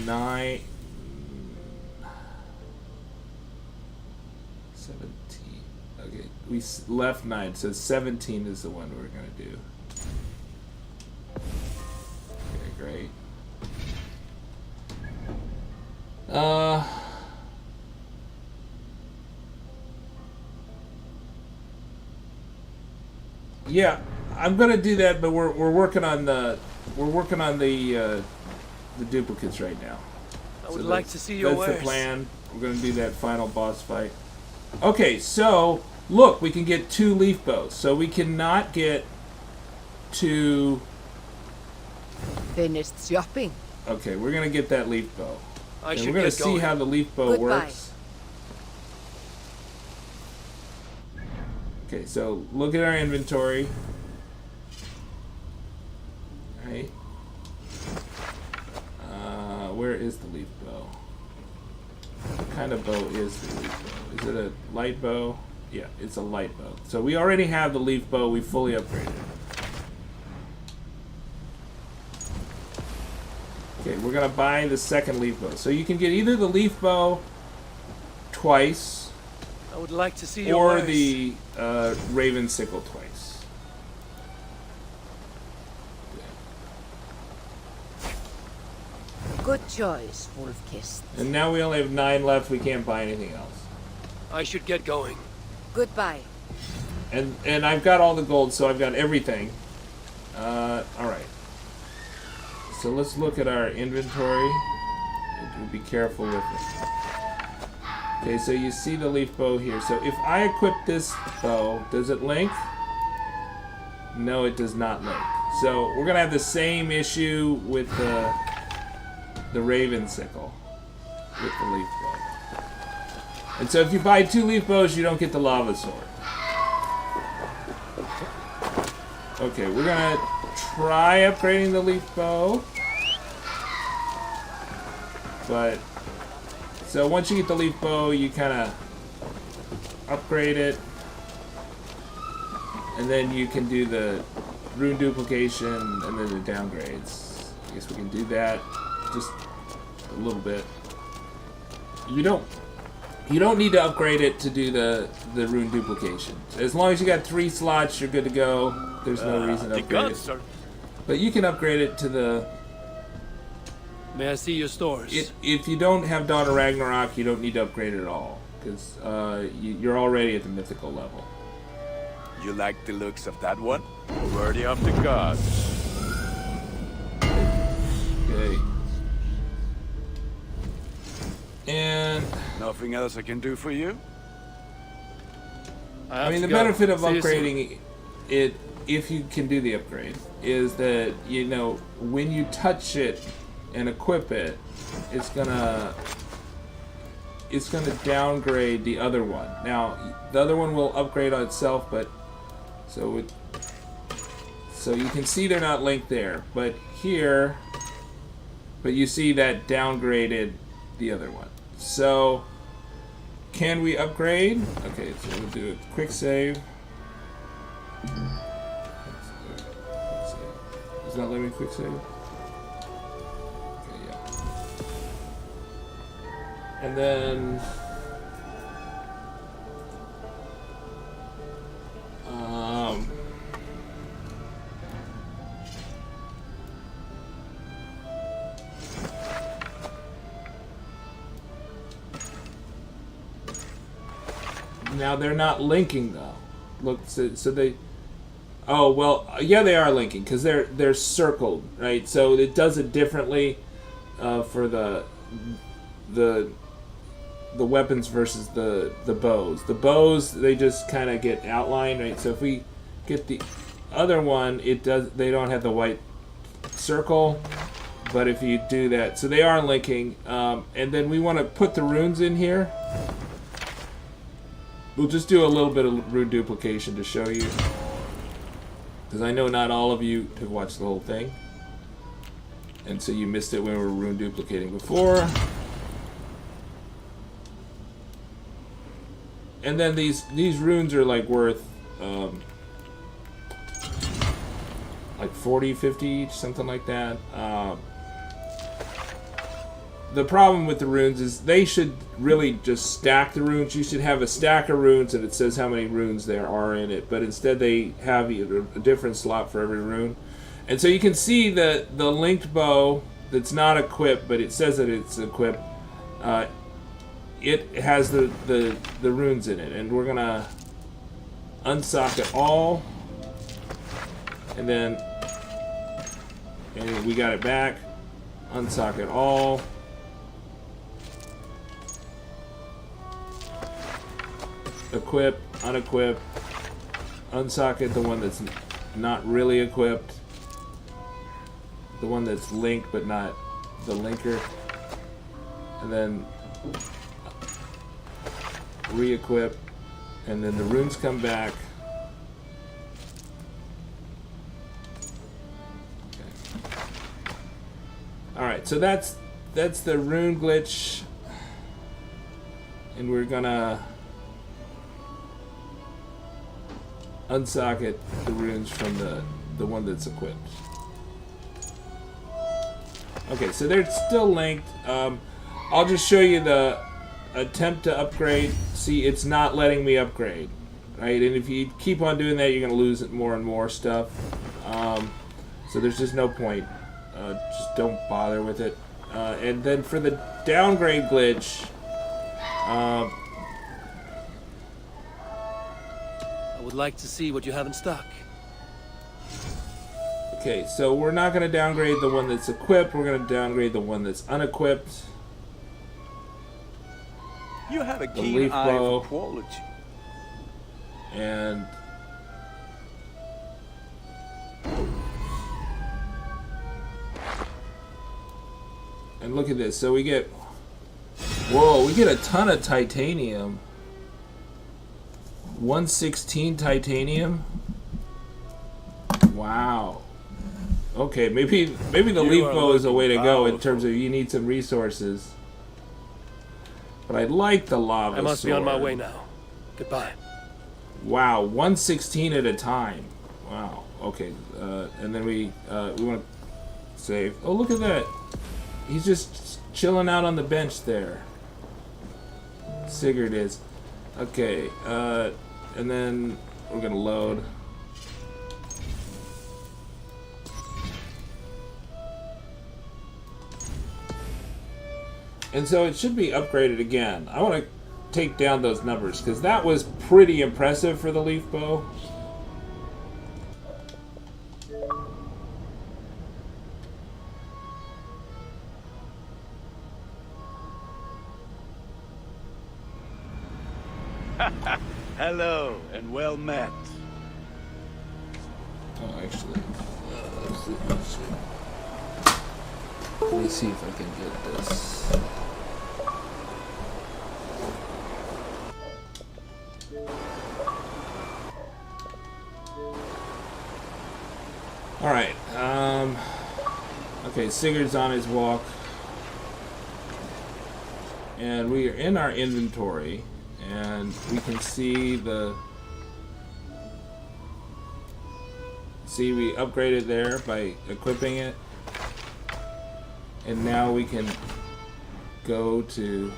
9. 17. Okay, we left 9, so 17 is the one we're gonna do. Okay, great. Yeah, I'm gonna do that, but we're working on the duplicates right now. I would like to see your wares. That's the plan. We're gonna do that final boss fight. Okay, so look, we can get 2 leaf bows. So we cannot get 2. Finished shopping. Okay, we're gonna get that leaf bow. I And should we're gonna get see going. how the leaf bow Goodbye. works. Okay, so look at our inventory. Right. Where is the leaf bow? What kind of bow is the leaf bow? Is it a light bow? Yeah, it's a light bow. So we already have the leaf bow. We fully upgraded. Okay, we're gonna buy the second leaf bow. So you can get either the leaf bow twice, I would like to see your or wares. the Raven Sickle twice. Good choice, Wolf-Kissed. And now we only have 9 left. We can't buy anything else. I should get going. Goodbye. And I've got all the gold, so I've got everything. Alright. So let's look at our inventory. We'll be careful with it. Okay, so you see the leaf bow here. So if I equip this bow, does it link? No, it does not link. So we're going to have the same issue with the Raven Sickle with the leaf bow. And so if you buy 2 leaf bows, you don't get the lava sword. Okay, we're gonna try upgrading the leaf bow. But so once you get the leaf bow, you kind of upgrade it, and then you can do the rune duplication and then the downgrades. I guess we can do that just a little bit. You don't need to upgrade it to do the rune duplication. As long as you got 3 slots, you're good to go. There's no reason to upgrade it. But you can upgrade it to the... May I see your stores? If you don't have Dawn of Ragnarök, you don't need to upgrade it at all. Because you're already at the mythical level. You like the looks of that one? Worthy of the gods. Okay. And... Nothing else I can do for you? I mean, the benefit of See you soon. upgrading it if you can do the upgrade, is that, you know, when you touch it and equip it, it's gonna downgrade the other one. Now, the other one will upgrade on itself, but so you can see they're not linked there, but here, but you see that downgraded the other one. So, can we upgrade? Okay, so we'll do a quick save. Does not let me quick save? Okay, yeah. And then now they're not linking though. Look, so they. Oh well, yeah, they are linking because they're circled, right? So it does it differently for the weapons versus the bows. The bows, they just kind of get outlined, right? So if we get the other one, they don't have the white circle. But if you do that, so they are linking, and then we want to put the runes in here. We'll just do a little bit of rune duplication to show you, because I know not all of you have watched the whole thing, and so you missed it when we were rune duplicating before. And then these runes are like worth like 40, 50 each, something like that. The problem with the runes is they should really just stack the runes. You should have a stack of runes and it says how many runes there are in it, but instead they have a different slot for every rune. And so you can see the linked bow that's not equipped, but it says that it's equipped. It has the runes in it, and we're gonna unsocket all, and then we got it back. Unsocket all. Equip, unequip, unsocket the one that's not really equipped, the one that's linked but not the linker, and then re-equip, and then the runes come back. Okay. Alright, so that's the rune glitch, and we're gonna unsocket the runes from the one that's equipped. Okay, so they're still linked. I'll just show you the attempt to upgrade. See, it's not letting me upgrade, right? And if you keep on doing that, you're going to lose more and more stuff. So there's just no point. Just don't bother with it. And then for the downgrade glitch, I would like to see what you have in stock. okay, so we're not going to downgrade the one that's equipped. We're going to downgrade the one that's unequipped. You have a The keen leaf eye bow. for quality. And look at this. So we get, whoa, we get a ton of titanium. 116 titanium. Wow. Okay, maybe the leaf bow is a way to go in terms of you need some resources. But I like the lava I must be on my sword. way now. Goodbye. Wow, 116 at a time. Wow. Okay, and then we want to save. Oh, look at that. He's just chilling out on the bench there. Sigurd is. Okay, and then we're gonna load. And so it should be upgraded again. I want to take down those numbers because that was pretty impressive for the leaf bow. Hello, and well met. actually. Let me see if I can get this. Alright, okay, Sigurd's on his walk. And we are in our inventory, and we can see see, we upgraded there by equipping it. And now we can go to...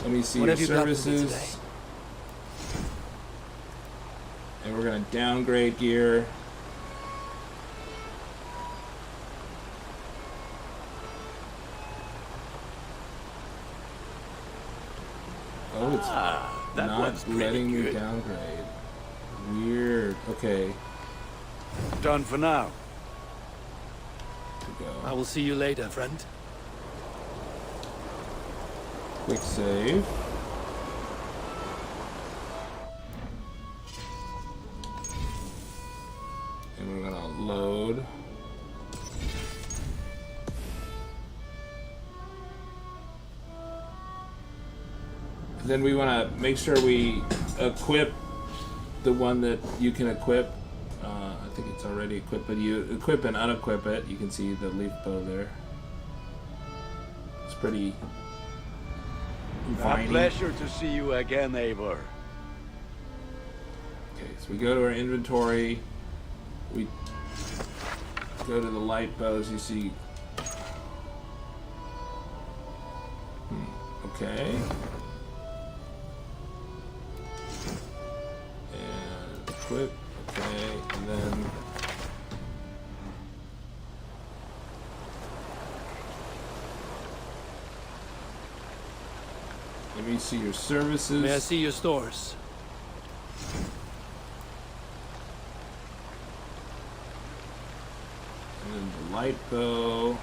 Let me see What your have you got for me services. today? And we're going to downgrade gear. Oh, it's that not one's pretty letting me good. downgrade. Weird. Okay. Done for now. To go. I will see you later, friend. Quick save. And we're gonna load. Then we want to make sure we equip the one that you can equip. I think it's already equipped, but you equip and unequip it. You can see the leaf bow there. It's pretty A viney. pleasure to see you again, Eivor. Okay, so we go to our inventory. We go to the light bows. You see. Okay. And equip. Okay, and then. Let me see your services. May I see your stores? And then the light bow.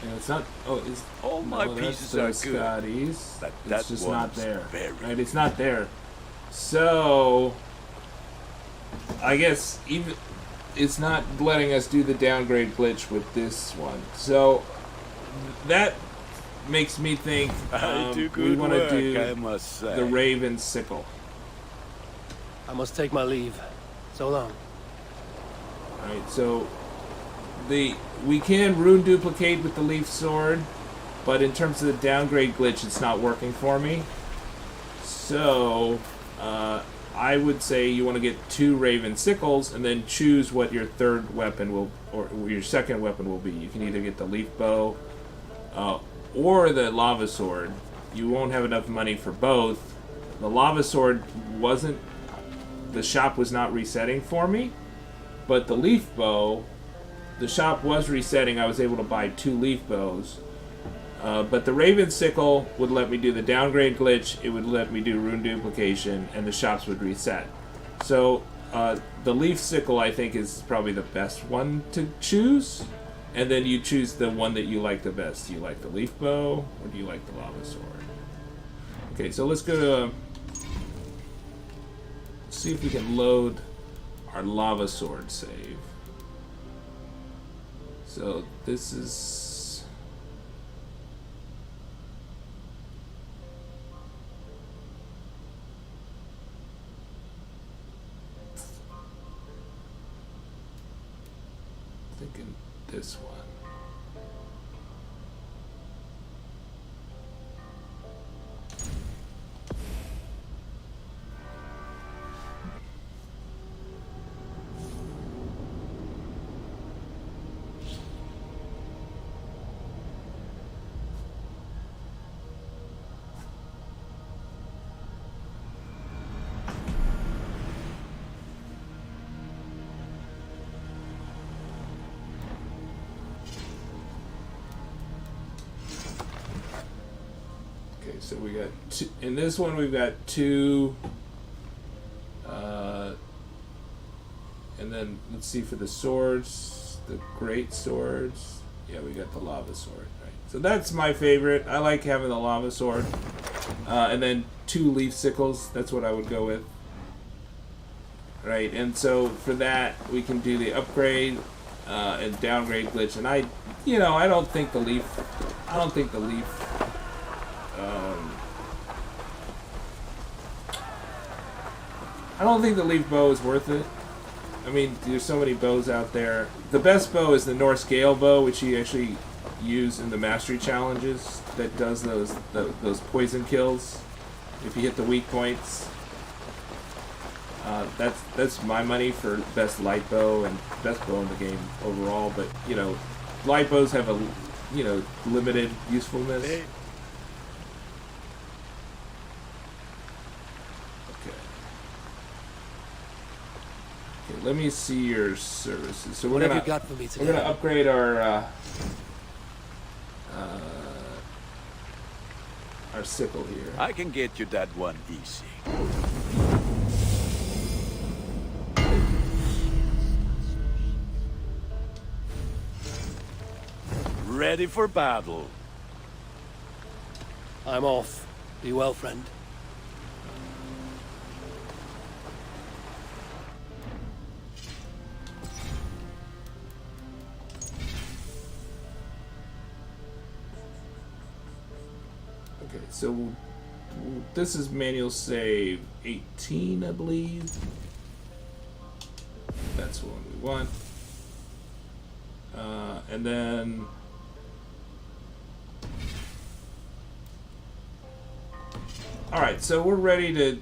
And it's not. Oh, it's. All my no, pieces that's are the good. Scotties. But It's that just not one's there. very Right, it's not there. So, I guess even it's not letting us do the downgrade glitch with this one. So that makes me think I do we good want to work, do I must say. the Raven sickle. I must take my leave. So long. Alright, so we can rune duplicate with the leaf sword, but in terms of the downgrade glitch, it's not working for me. So I would say you want to get 2 Raven sickles and then choose what your third weapon will, or your second weapon will be. You can either get the leaf bow or the lava sword. You won't have enough money for both. The lava sword wasn't, the shop was not resetting for me, but the leaf bow, the shop was resetting. I was able to buy 2 leaf bows. But the Raven Sickle would let me do the downgrade glitch, it would let me do rune duplication, and the shops would reset. So the Leaf Sickle, I think, is probably the best one to choose. And then you choose the one that you like the best. Do you like the Leaf Bow, or do you like the Lava Sword? Okay, so let's go to... see if we can load our Lava Sword save. So this is... thinking this one. So we got two, in this one we've got 2, and then let's see for the swords, the great swords. Yeah, we got the lava sword, right? So that's my favorite. I like having the lava sword. And then 2 leaf sickles. That's what I would go with. Right, and so for that we can do the upgrade and downgrade glitch. And I don't think the leaf. I don't think the leaf. I don't think the leaf bow is worth it. I mean, there's so many bows out there. The best bow is the Norse Gale bow, which you actually use in the mastery challenges. That does those poison kills if you hit the weak points. That's my money for best light bow and best bow in the game overall. But light bows have a limited usefulness. Hey. Okay, let me see your services. So What have you got for me today? we're gonna upgrade our sickle here. I can get you that one easy. Ready for battle. I'm off. Be well, friend. Okay, so this is manual save 18, I believe. That's what we want. And then alright, so we're ready to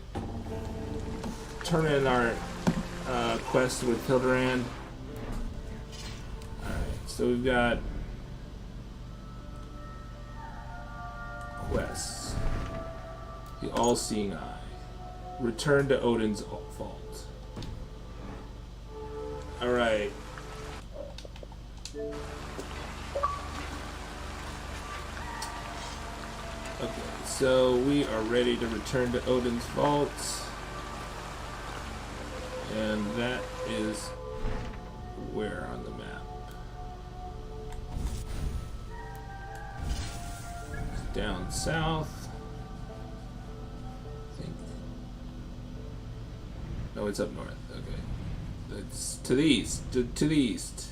turn in our quest with Hildebrand. Alright, so we've got quests. The All-Seeing Eye. Return to Odin's Vault. Alright. Okay, so we are ready to return to Odin's Vault. And that is where on the map? It's down south. I think. No, it's up north. Okay. It's to the east. To the east.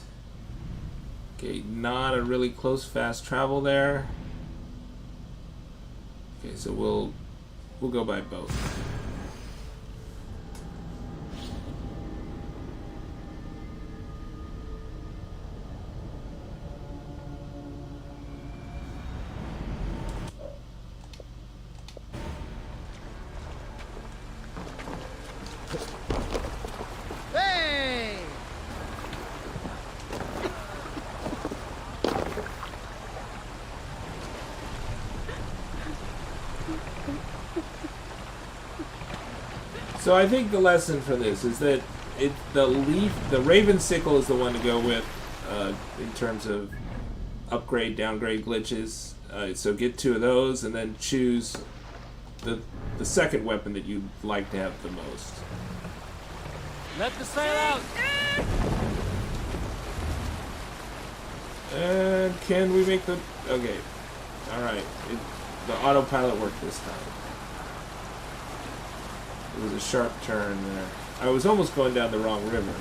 Okay, not a really close fast travel there. Okay, so we'll go by both. So I think the lesson for this is that the Raven Sickle is the one to go with in terms of upgrade, downgrade glitches. So get 2 of those and then choose the second weapon that you'd like to have the most. Let the sail out! And can we make the... Okay. Alright. The autopilot worked this time. It was a sharp turn there. I was almost going down the wrong river.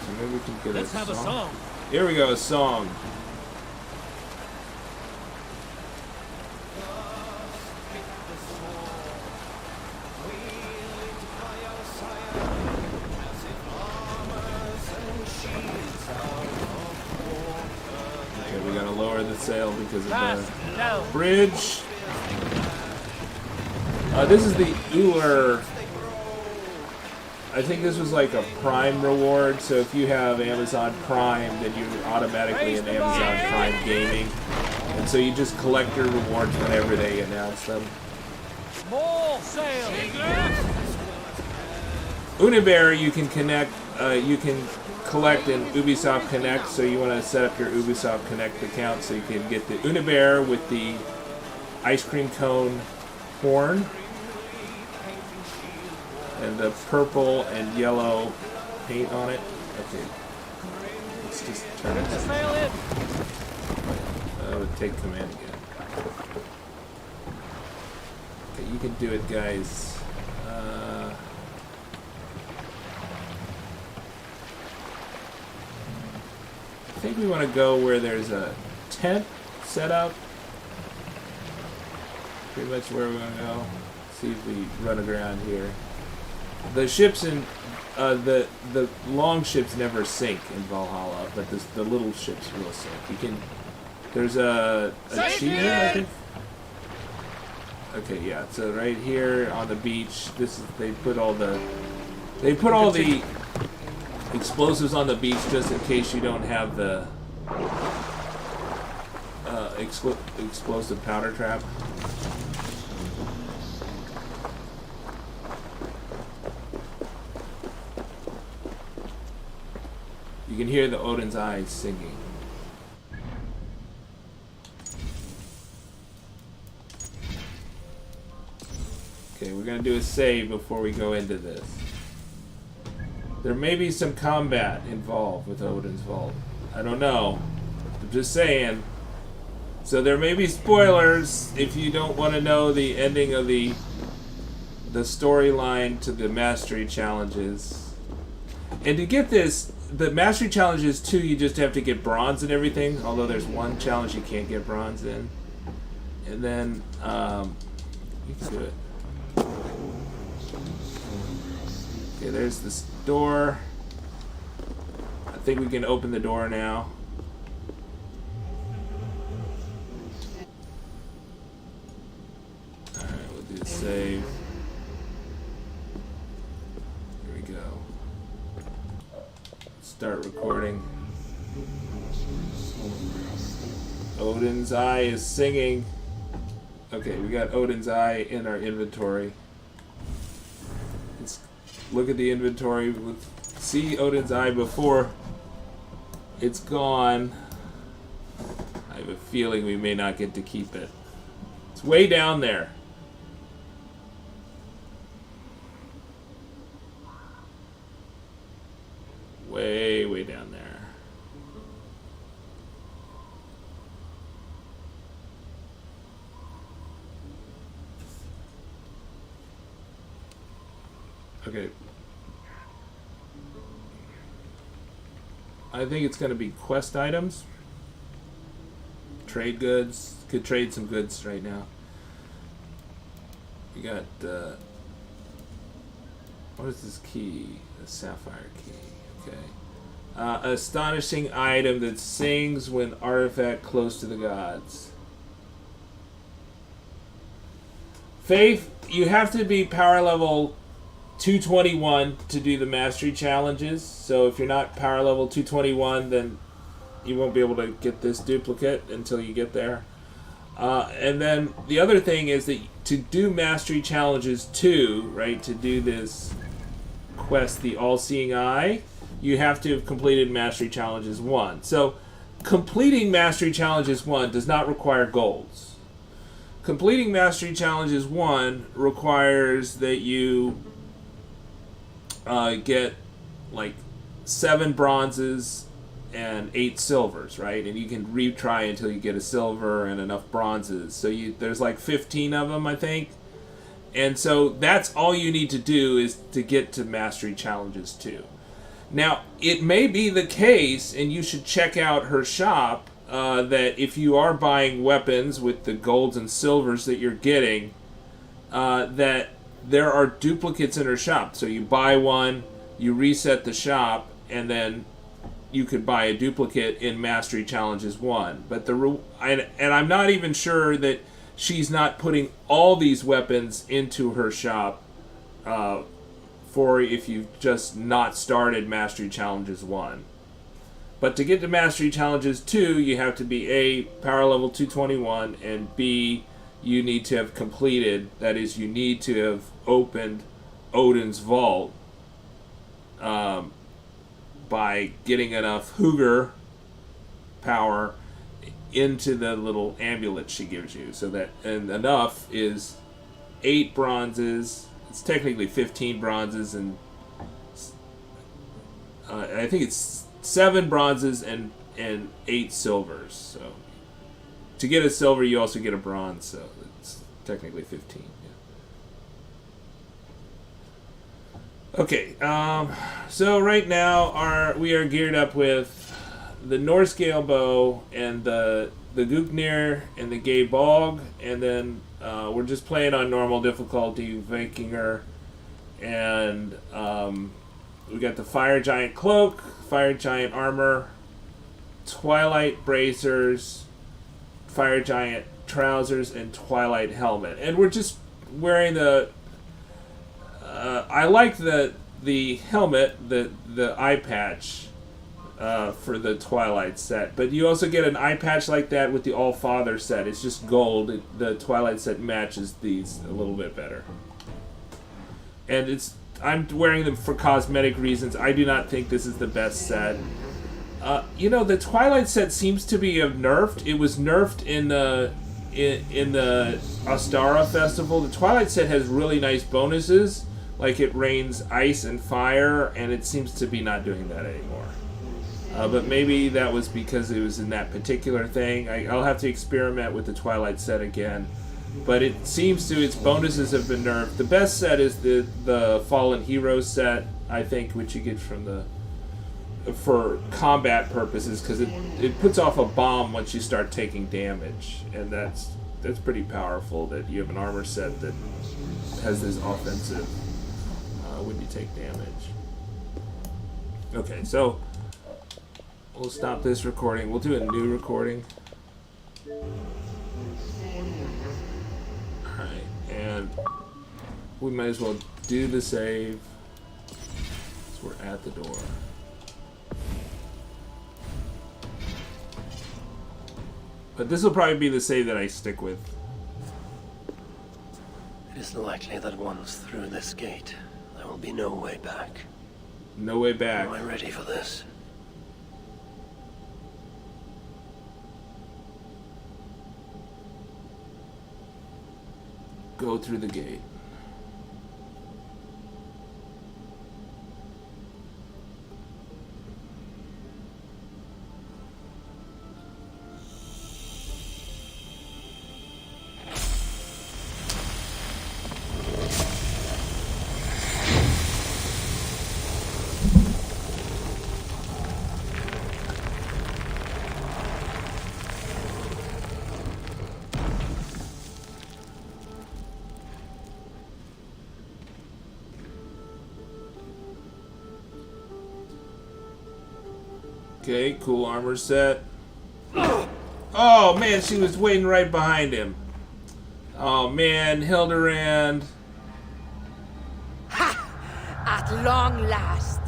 So maybe we can get Let's have a song. Here we go, a song. Okay, we gotta lower the sail because of the bridge. This is the Uller. I think this was like a Prime reward, so if you have Amazon Prime, then you're automatically in Amazon Prime Gaming. And so you just collect your rewards whenever they announce them. More sail! Unibear you can connect, you can collect in Ubisoft Connect, so you want to set up your Ubisoft Connect account so you can get the Unibear with the ice cream cone horn. And the purple and yellow paint on it. Okay. let's just turn it. Sail in. Take command again. Okay, you can do it, guys. I think we want to go where there's a tent set up. Pretty much where we want to go. See if we run around here. The ships in the long ships never sink in Valhalla, but the little ships will sink. You can. There's a achievement, I think. Okay, yeah. So right here on the beach, they put all the explosives on the beach just in case you don't have the explosive powder trap. You can hear the Odin's eyes singing. Okay, we're gonna do a save before we go into this. There may be some combat involved with Odin's Vault. I don't know. I'm just saying. So there may be spoilers if you don't want to know the ending of the storyline to the mastery challenges. And to get this, the mastery challenges too, you just have to get bronze and everything. Although there's one challenge you can't get bronze in. And then you can do it. Okay, there's this door. I think we can open the door now. Alright, we'll do the save. Here we go. Start recording. Odin's Eye is singing. Okay, we got Odin's Eye in our inventory. Let's look at the inventory. Let's see Odin's Eye before it's gone. I have a feeling we may not get to keep it. It's way down there. Way down there. Okay. I think it's going to be quest items. Trade goods. Could trade some goods right now. We got, what is this key? A sapphire key. Okay. Astonishing item that sings when artifact close to the gods. Faith, you have to be power level 221 to do the mastery challenges. So if you're not power level 221, then you won't be able to get this duplicate until you get there. And then the other thing is that to do mastery challenges 2, right, to do this quest, the All-Seeing Eye, you have to have completed mastery challenges 1. So completing mastery challenges 1 does not require golds. Completing mastery challenges 1 requires that you get like 7 bronzes and 8 silvers, right? And you can retry until you get a silver and enough bronzes. So there's like 15 of them, I think. And so that's all you need to do is to get to mastery challenges 2. Now, it may be the case, and you should check out her shop, that if you are buying weapons with the golds and silvers that you're getting, that there are duplicates in her shop. So you buy one, you reset the shop, and then you could buy a duplicate in Mastery Challenges 1. But and I'm not even sure that she's not putting all these weapons into her shop for if you've just not started Mastery Challenges 1. But to get to Mastery Challenges 2, you have to be A, power level 221, and B, you need to have completed, that is, you need to have opened Odin's Vault by getting enough Hugr power into the little amulet she gives you. So that, and enough is 8 bronzes, it's technically 15 bronzes, and I think it's 7 bronzes and 8 silvers. So to get a silver, you also get a bronze. So it's technically 15. Yeah. Okay. So right now we are geared up with the Norse Gale bow and the Guknir and the Gay Bog, and then we're just playing on normal difficulty, Vikinger, and we got the Fire Giant Cloak, Fire Giant Armor, Twilight Bracers, Fire Giant Trousers, and Twilight Helmet. And we're just wearing the... I like the helmet, the eye patch, for the Twilight set, but you also get an eye patch like that with the All Father set. It's just gold. The Twilight set matches these a little bit better, and I'm wearing them for cosmetic reasons. I do not think this is the best set. The Twilight set seems to be nerfed. It was nerfed in the Ostara festival. The Twilight set has really nice bonuses, like it rains ice and fire, and it seems to be not doing that anymore. But maybe that was because it was in that particular thing. I'll have to experiment with the Twilight set again. But it seems its bonuses have been nerfed. The best set is the Fallen Heroes set, I think, which you get from for combat purposes, because it puts off a bomb once you start taking damage. And that's pretty powerful, that you have an armor set that has this offensive when you take damage. Okay, so... we'll stop this recording. We'll do a new recording. Alright, and we might as well do the save. So we're at the door. But this will probably be the save that I stick with. It is likely that once through this gate, there will be no way back. No way back. Am I ready for this? Go through the gate. Okay, cool armor set. Oh man, she was waiting right behind him. Oh man, Hildebrand. Ha! At long last.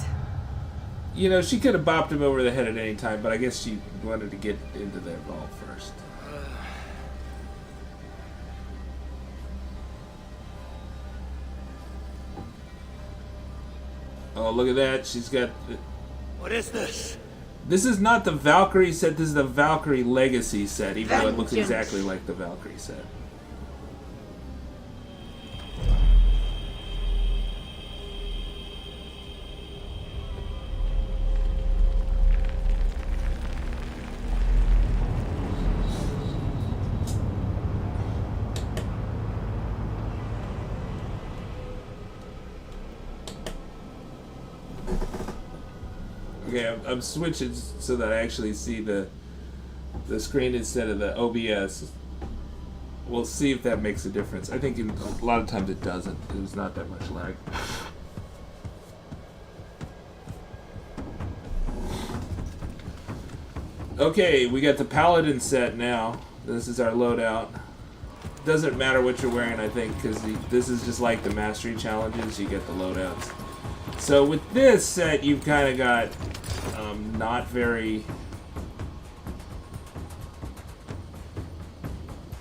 You know, she could have bopped him over the head at any time, but I guess she wanted to get into that vault first. Oh, look at that. She's got... What is this? This is not the Valkyrie set, this is the Valkyrie Legacy set, even though it looks Vengeance. exactly like the Valkyrie set. Okay, I'm switching so that I actually see the screen instead of the OBS. We'll see if that makes a difference. I think a lot of times it doesn't. There's not that much lag. Okay, we got the Paladin set now. This is our loadout. Doesn't matter what you're wearing, I think, because this is just like the Mastery Challenges. You get the loadouts. So with this set, you've kind of got not very...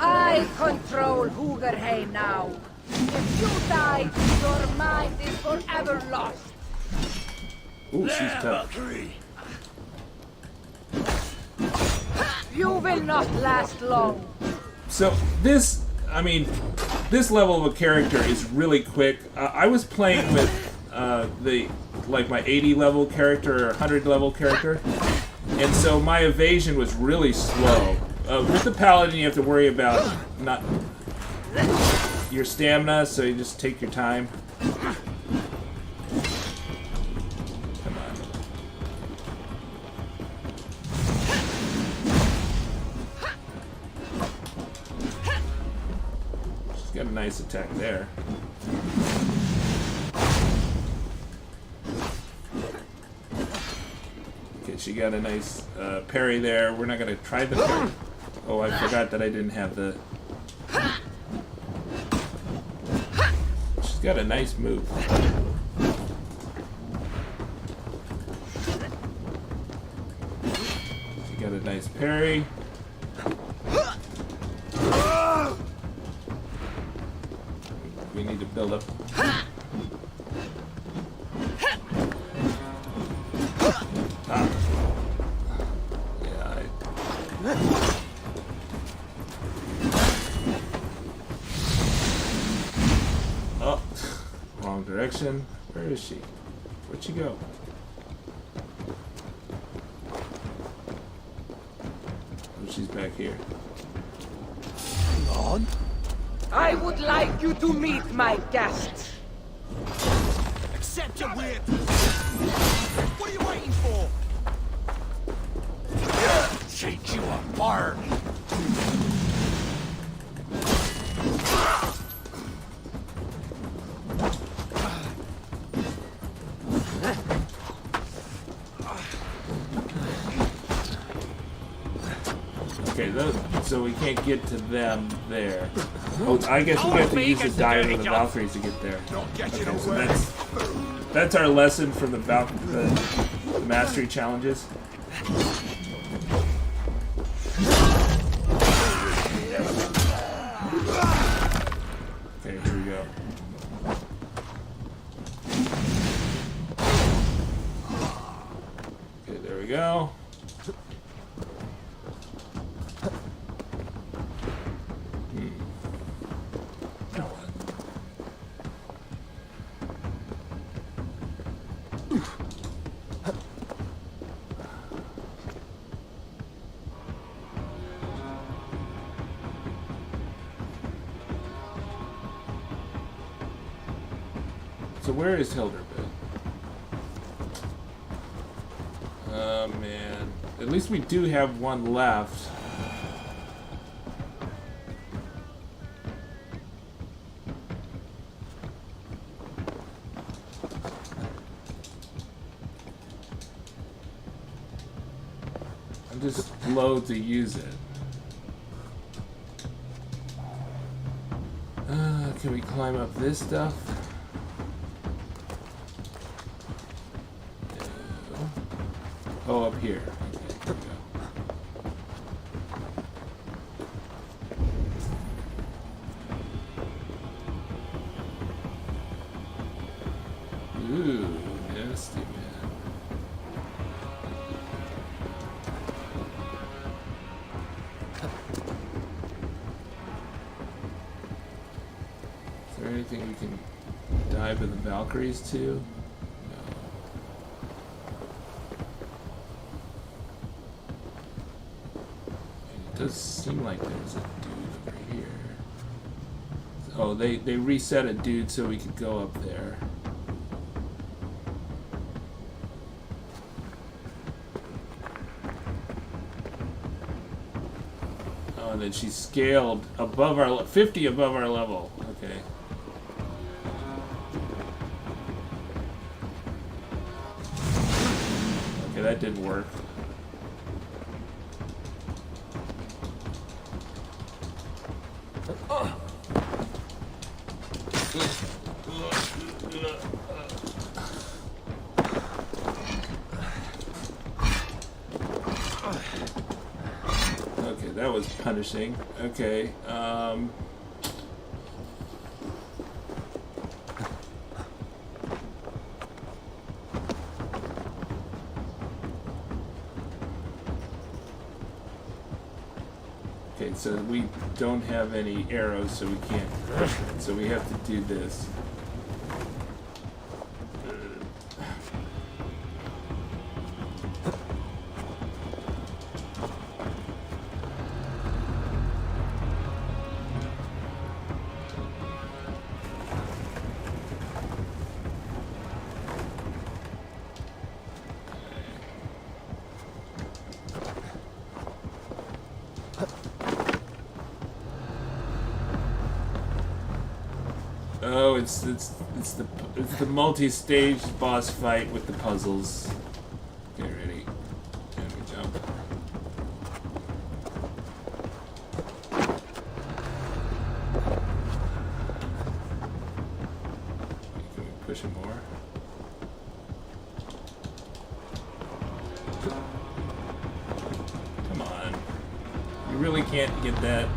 I control Hoogerheim now. If you die, your mind is forever lost. Ooh, she's tough. Valkyrie! You will not last long. So this, I mean, this level of a character is really quick. I was playing with like my 80 level character or 100 level character, and so my evasion was really slow. With the paladin, you have to worry about not your stamina, so you just take your time. Come on. She's got a nice attack there. Okay, she got a nice parry there. We're not gonna try the parry. Oh, I forgot that I didn't have the... She's got a nice move. She got a nice parry. We need to build up. Direction. Where is she? Where'd she go? Oh, she's back here. Lord? I would like you to meet my guests. Accept your weird. What are you waiting for? Take you apart. Okay, so we can't get to them there. Oh, I guess we have to use the dive of the Valkyries to get there. Okay, so that's our lesson from the mastery challenges. Okay, here we go. Okay, there we go. So where is Hilderbit? Oh man. At least we do have one left. I'm just loath to use it. Can we climb up this stuff? Oh, up here. Okay, here we go. Ooh, nasty, man. Is there anything we can dive in the Valkyries to? It does seem like there's a dude over here. Oh, they reset a dude so we could go up there. Oh, and then she scaled above our 50 above our level. Okay. Okay, that didn't work. Okay, that was punishing. Okay, okay, so we don't have any arrows, so we can't. So we have to do this. Oh, it's the multi-stage boss fight with the puzzles. Get ready. And we jump. Can we push him more? Come on. You really can't get that.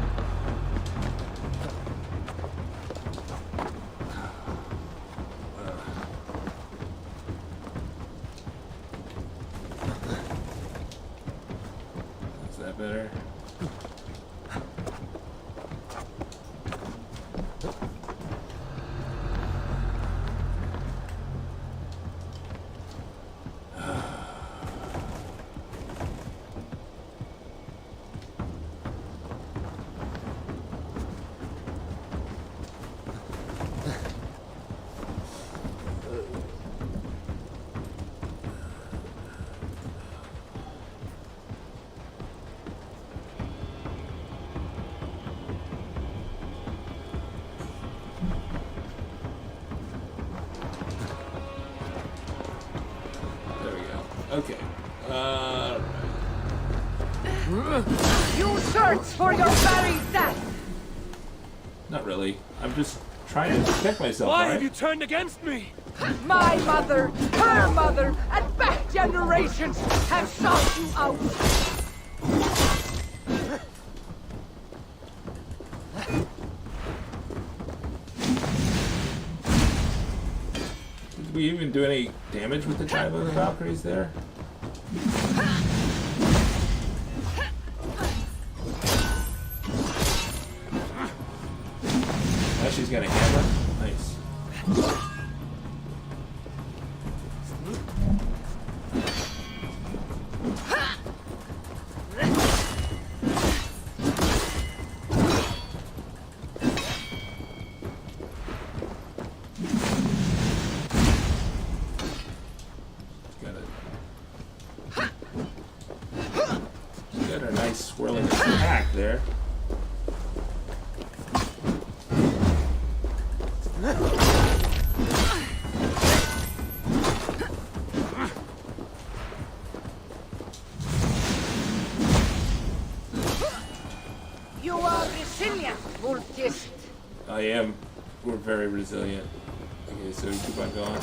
Better. Okay. You search for your very death! Not really. I'm just trying to protect myself, Why right? have you turned against me? My mother, her mother, and back generations have sought you out! Did we even do any damage with the dive of the Valkyries there? Now she's got a hammer. Nice. Got a nice swirling attack there. You are resilient, Vultist. I am. We're very resilient. Okay, so we keep on going.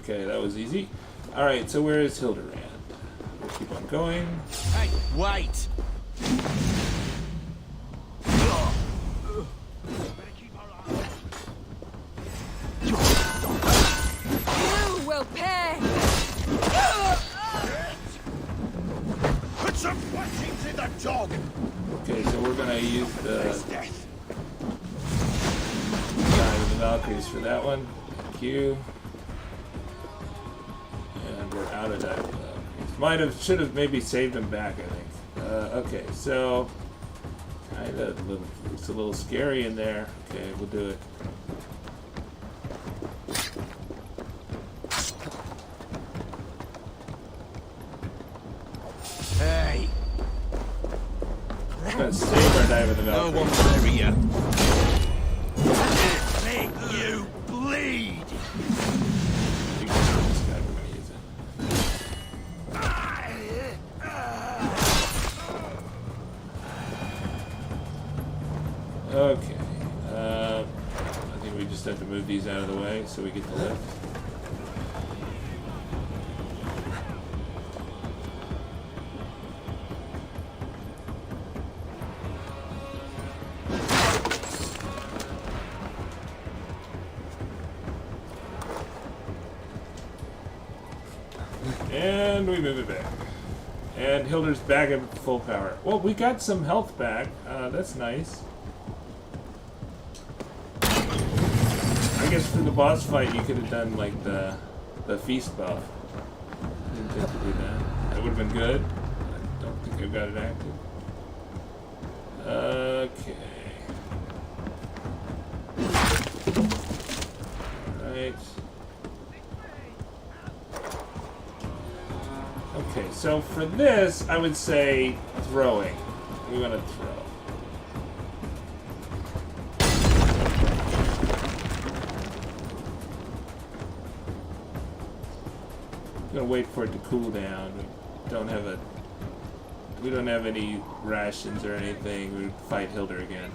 Okay, that was easy. Alright, so where is Hilderand? We'll keep on going. Hey, wait! You will pay! Put some whackings in the dog! Okay, so we're gonna use the Death. guy with the Valkyries for that one. Thank you. And we're out of that. Should have maybe saved him back, I think. Okay, so kind of looks a little scary in there. Okay, we'll do it. Hey, We're gonna save our dive with the no Valkyrie. one's there yet. Make you bleed! You can use this guy, we're gonna use it. Okay. I think we just have to move these out of the way so we get the lift. And we move it back. And Hilder's back at full power. Well, we got some health back. That's nice. I guess for the boss fight, you could have done like the feast buff. Didn't think to do that. That would have been good. I don't think I've got it active. Okay. Right. Okay, so for this, I would say throwing. We're gonna throw. I'm gonna wait for it to cool down. We don't have any rations or anything. We fight Hildur again.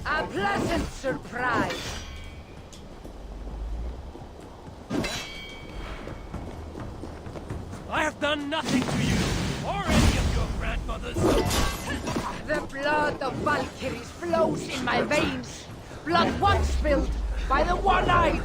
A pleasant surprise. I have done nothing to you, or any of your grandmothers. The blood of Valkyries flows in my veins. Blood once spilled by the one-eyed.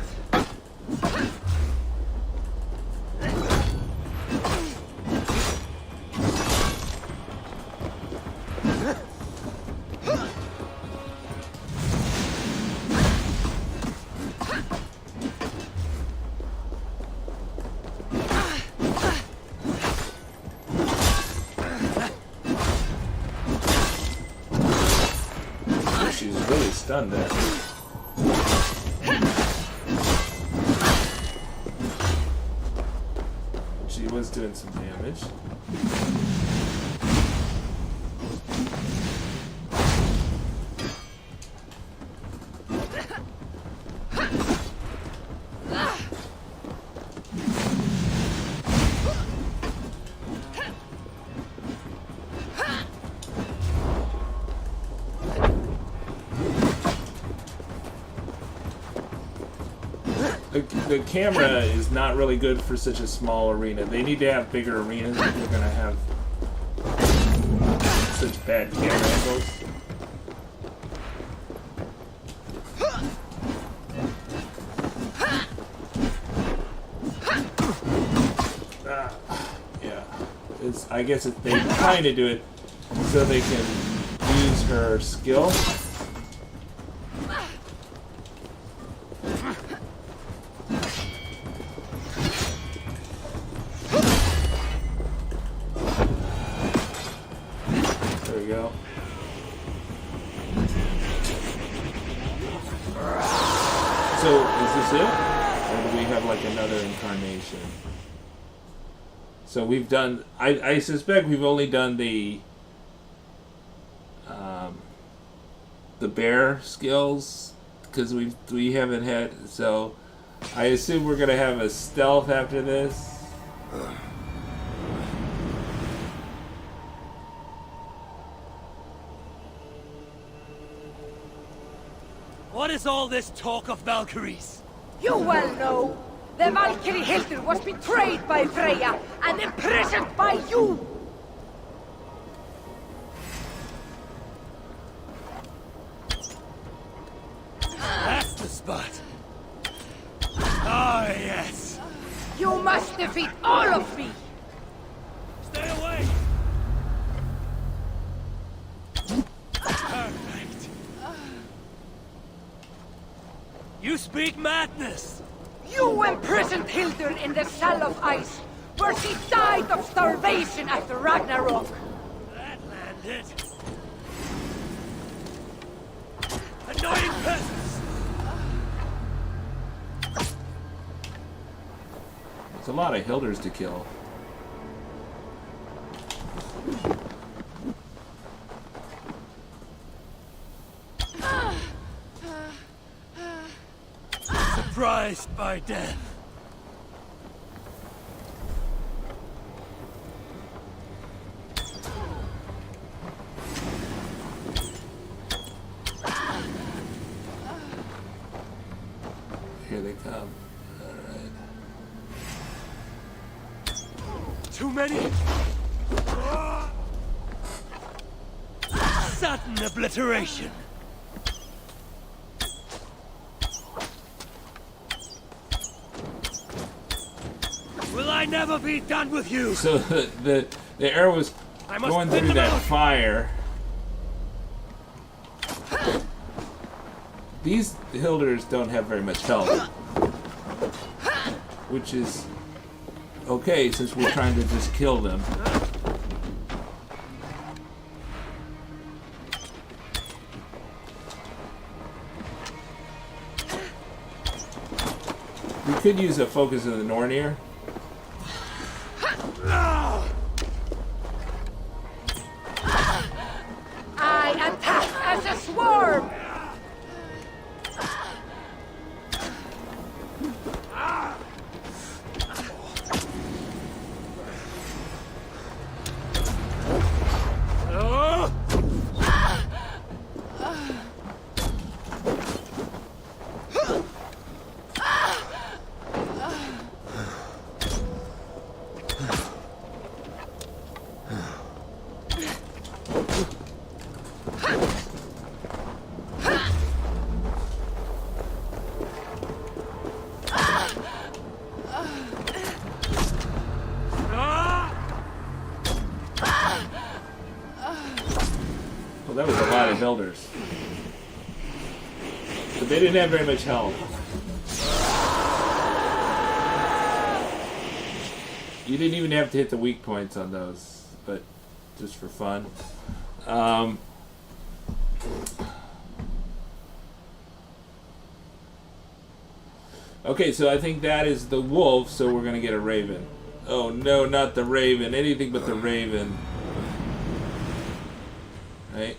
She's really stunned there. She was doing some damage. The camera is not really good for such a small arena. They need to have bigger arenas if they're gonna have such bad camera angles. Yeah, I guess they kind of do it so they can use her skill. So, is this it? Or do we have like another incarnation? So we've done, I suspect we've only done the bear skills, because we haven't had, so I assume we're gonna have a stealth after this. What is all this talk of Valkyries? You well know. The Valkyrie Hildur was betrayed by Freya and imprisoned by you. That's the spot. Ah, yes. You must defeat all of me. Stay away. Perfect. You speak madness. You imprisoned Hildur in the cell of ice, where she died of starvation after RAGNARÖK. That landed. Annoying peasants. There's a lot of Hilders to kill. Surprised by death. Here they come. Alright. Too many. Sudden obliteration. Will I never be done with you? So the arrow was going through that fire. These Hilders don't have very much health, which is okay since we're trying to just kill them. could use a focus of the Nornir. I attack as a swarm! Well, that was a lot of builders. But they didn't have very much health. You didn't even have to hit the weak points on those, but just for fun. Okay, so I think that is the wolf, so we're gonna get a raven. Oh no, not the raven. Anything but the raven. Right?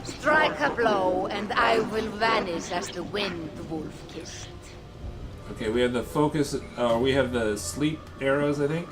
Strike a blow, and I will vanish as the wind the wolf kissed. Okay, we have the focus, we have the sleep arrows, I think.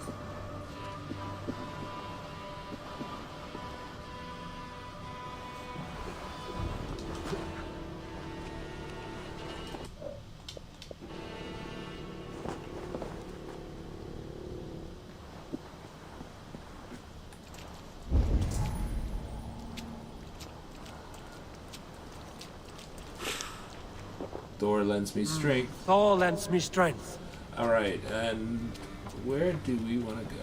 Thor lends me strength. Thor lends me strength. Alright, and where do we want to go?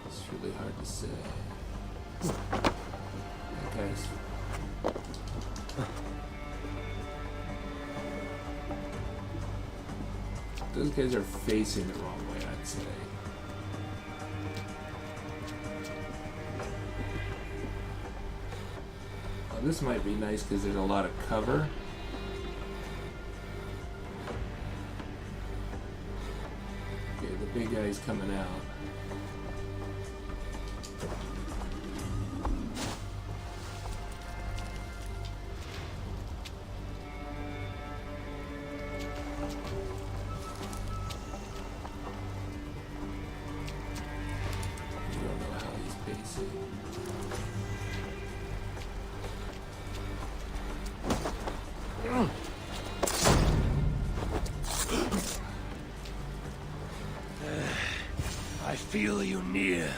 It's really hard to say. Guys. Those guys are facing the wrong way, I'd say. This might be nice because there's a lot of cover. Okay, the big guy's coming out. I don't know how he's pacing. I feel you near.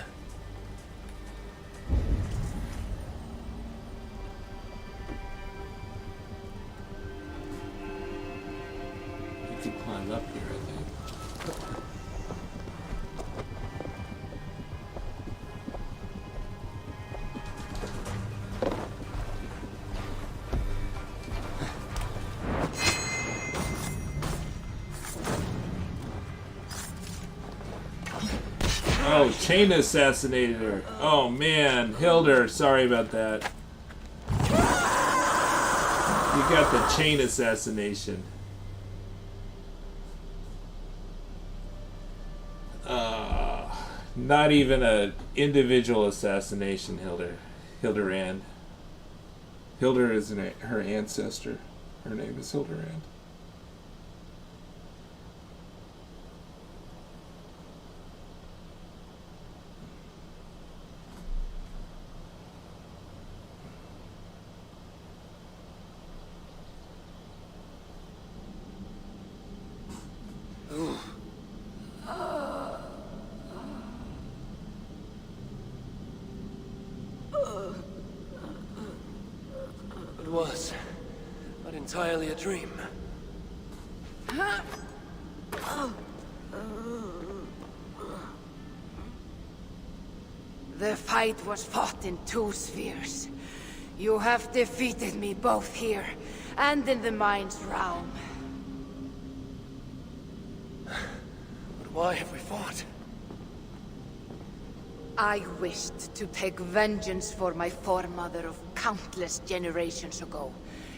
You could climb up here, I think. Oh, chain assassinated her. Oh man, Hildur, sorry about that. You got the chain assassination. Not even an individual assassination, Hildebrand. Hildur is her ancestor. Her name is Hildebrand. It was not entirely a dream. The fight was fought in two spheres. You have defeated me both here and in the mind's realm. Why have we fought? I wished to take vengeance for my foremother of countless generations ago,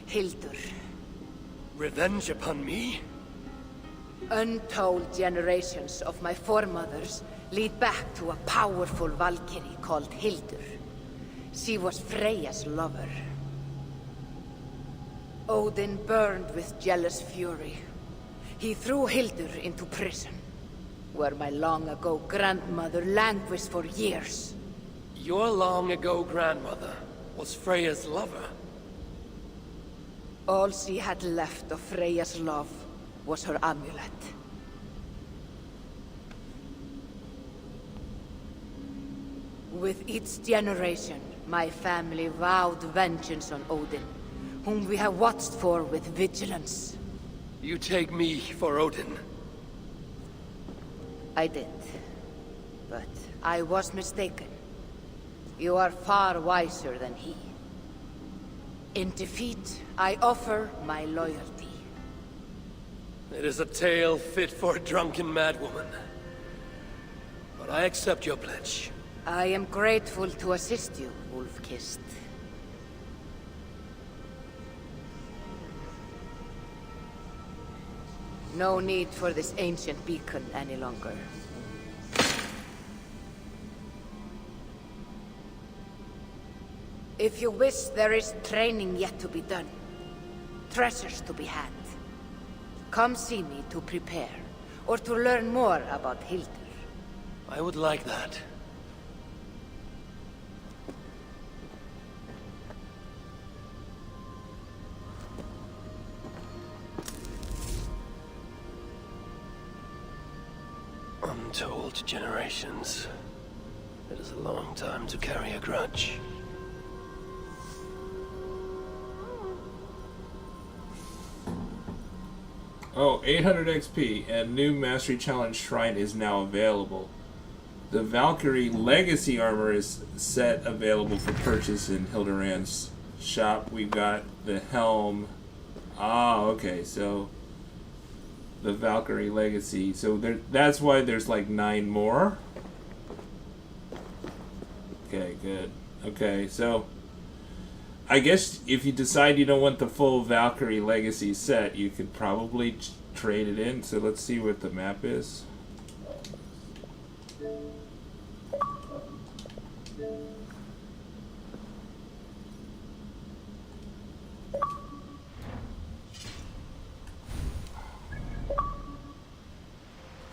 Hildur. Revenge upon me? Untold generations of my foremothers lead back to a powerful Valkyrie called Hildur. She was Freyja's lover. Odin burned with jealous fury. He threw Hildur into prison, where my long-ago grandmother languished for years. Your long-ago grandmother was Freya's lover. All she had left of Freyja's love was her amulet. With each generation, my family vowed vengeance on Odin, whom we have watched for with vigilance. You take me for Odin. I did. But I was mistaken. You are far wiser than he. In defeat, I offer my loyalty. It is a tale fit for a drunken madwoman. But I accept your pledge. I am grateful to assist you, Wolf-Kissed. No need for this ancient beacon any longer. If you wish, there is training yet to be done. Treasures to be had. Come see me to prepare, or to learn more about Hildur. I would like that. Untold generations. It is a long time to carry a grudge. Oh, 800 XP and new Mastery Challenge Shrine is now available. The Valkyrie Legacy Armor is set available for purchase in Hildebrand's shop. We've got the helm. Ah, okay, so the Valkyrie Legacy. So that's why there's like 9 more. Okay, good. Okay, so I guess if you decide you don't want the full Valkyrie Legacy set, you could probably trade it in. So let's see what the map is.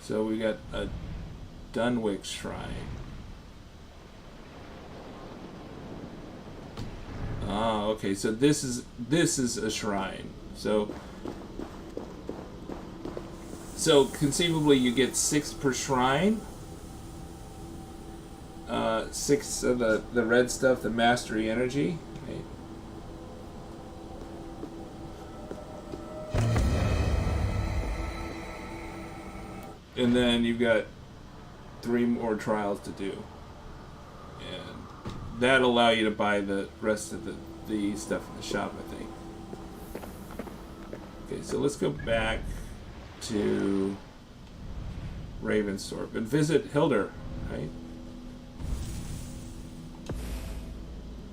So we got a Dunwich Shrine. Ah, okay. So this is a shrine. So conceivably you get 6 per shrine. 6 of the red stuff, the mastery energy. Okay. And then you've got 3 more trials to do. And that'll allow you to buy the rest of the stuff in the shop, I think. Okay, so let's go back to Ravensthorpe and visit Hildur, right?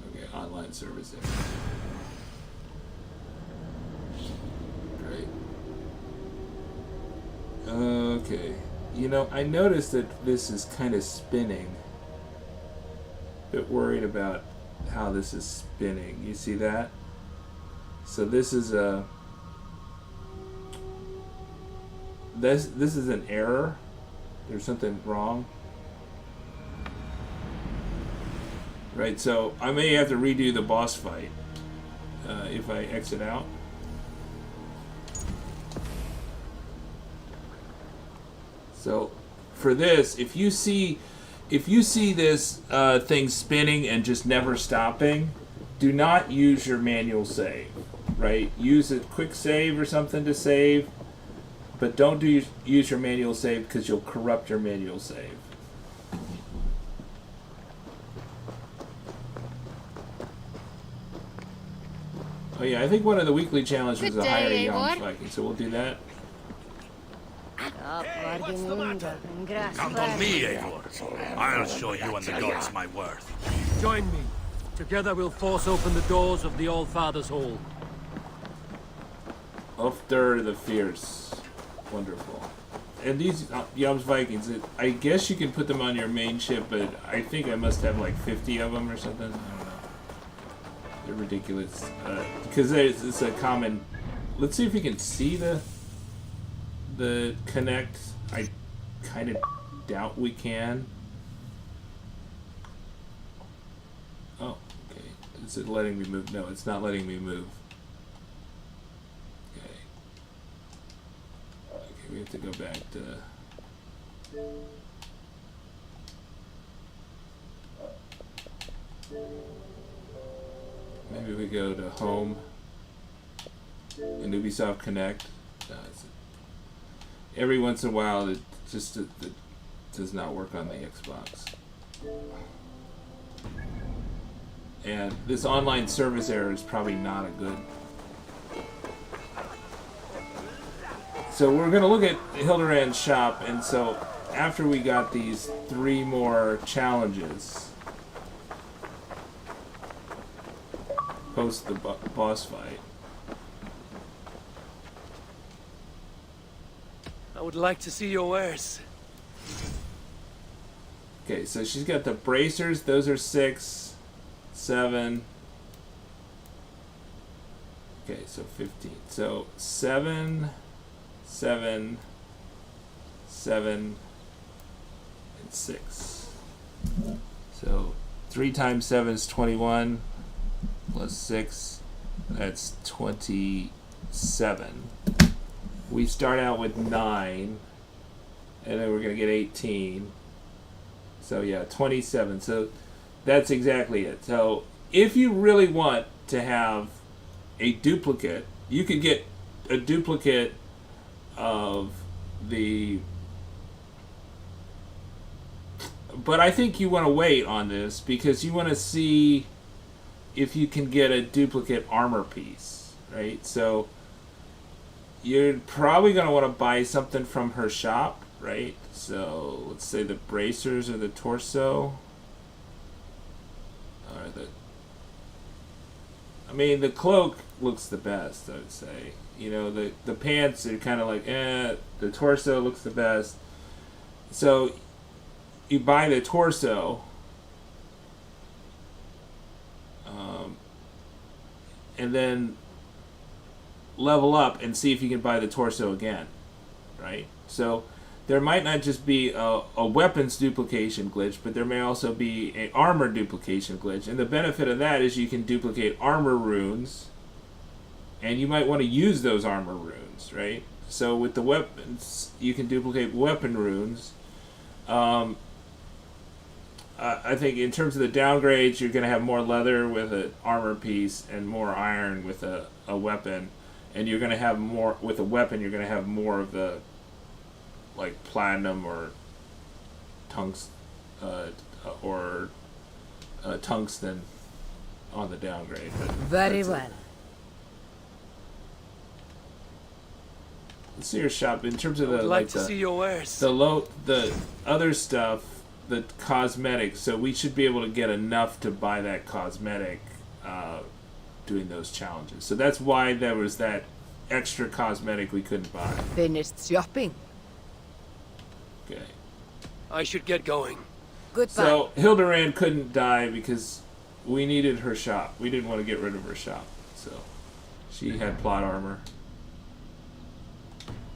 Okay, online service there. Great. Okay. You know, I noticed that this is kind of spinning. Bit worried about how this is spinning. You see that? So this is a this is an error. There's something wrong. Right, so I may have to redo the boss fight if I exit out. So for this, if you see this thing spinning and just never stopping, do not use your manual save, right? Use a quick save or something to save, but don't use your manual save because you'll corrupt your manual save. Oh yeah, I think one of the weekly challenges was to hire a young Viking, so we'll do that. what's the matter? Count on me, Eivor. I'll show you and the gods my worth. Join me. Together we'll force open the doors of the All-Father's Hall. Ostara the Fierce. Wonderful. And these Yums Vikings, I guess you can put them on your main ship, but I think I must have like 50 of them or something. I don't know. They're ridiculous. Because it's a common... Let's see if we can see the connect. I kind of doubt we can. Oh, okay. Is it letting me move? No, it's not letting me move. Okay. Okay, we have to go back to... Maybe we go to Home and Ubisoft Connect. No, every once in a while, it just it does not work on the Xbox. And this online service error is probably not a good. So we're going to look at Hildebrand's shop, and so after we got these 3 more challenges, post the boss fight. I would like to see your wares. Okay, so she's got the bracers. Those are 6, 7. Okay, so 15. So 7, 7, 7, and 6. So 3 times 7 is 21. Plus 6, that's 27. We start out with 9, and then we're going to get 18. So yeah, 27. So that's exactly it. So if you really want to have a duplicate, you could get a duplicate of the... But I think you want to wait on this because you want to see if you can get a duplicate armor piece, right? So you're probably going to want to buy something from her shop, right? So let's say the bracers or the torso. Or the cloak looks the best, I would say. You know, the pants are kind of like, the torso looks the best. So you buy the torso, and then level up and see if you can buy the torso again, right? So there might not just be a weapons duplication glitch, but there may also be an armor duplication glitch. And the benefit of that is you can duplicate armor runes, and you might want to use those armor runes, right? So with the weapons, you can duplicate weapon runes. I think in terms of the downgrades, you're going to have more leather with an armor piece and more iron with a weapon. And you're going to have more, with a weapon, you're going to have more of the, like, platinum or tungsten on the downgrade. But very well. Let's see your shop. In terms of I would like to see your wares. The other stuff, the cosmetic, so we should be able to get enough to buy that cosmetic doing those challenges. So that's why there was that extra cosmetic we couldn't buy. Finished shopping. Okay. I should get going. Goodbye. So Hildebrand couldn't die because we needed her shop. We didn't want to get rid of her shop. So she had plot armor.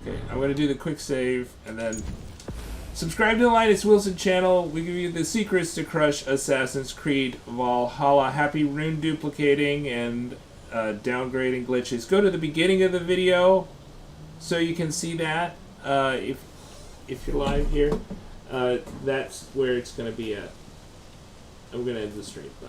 Okay, I'm going to do the quick save and then subscribe to the Linus Wilson channel. We give you the secrets to crush Assassin's Creed Valhalla. Happy rune duplicating and downgrading glitches. Go to the beginning of the video so you can see that. If you're live here, that's where it's going to be at. I'm going to end the stream. Bye.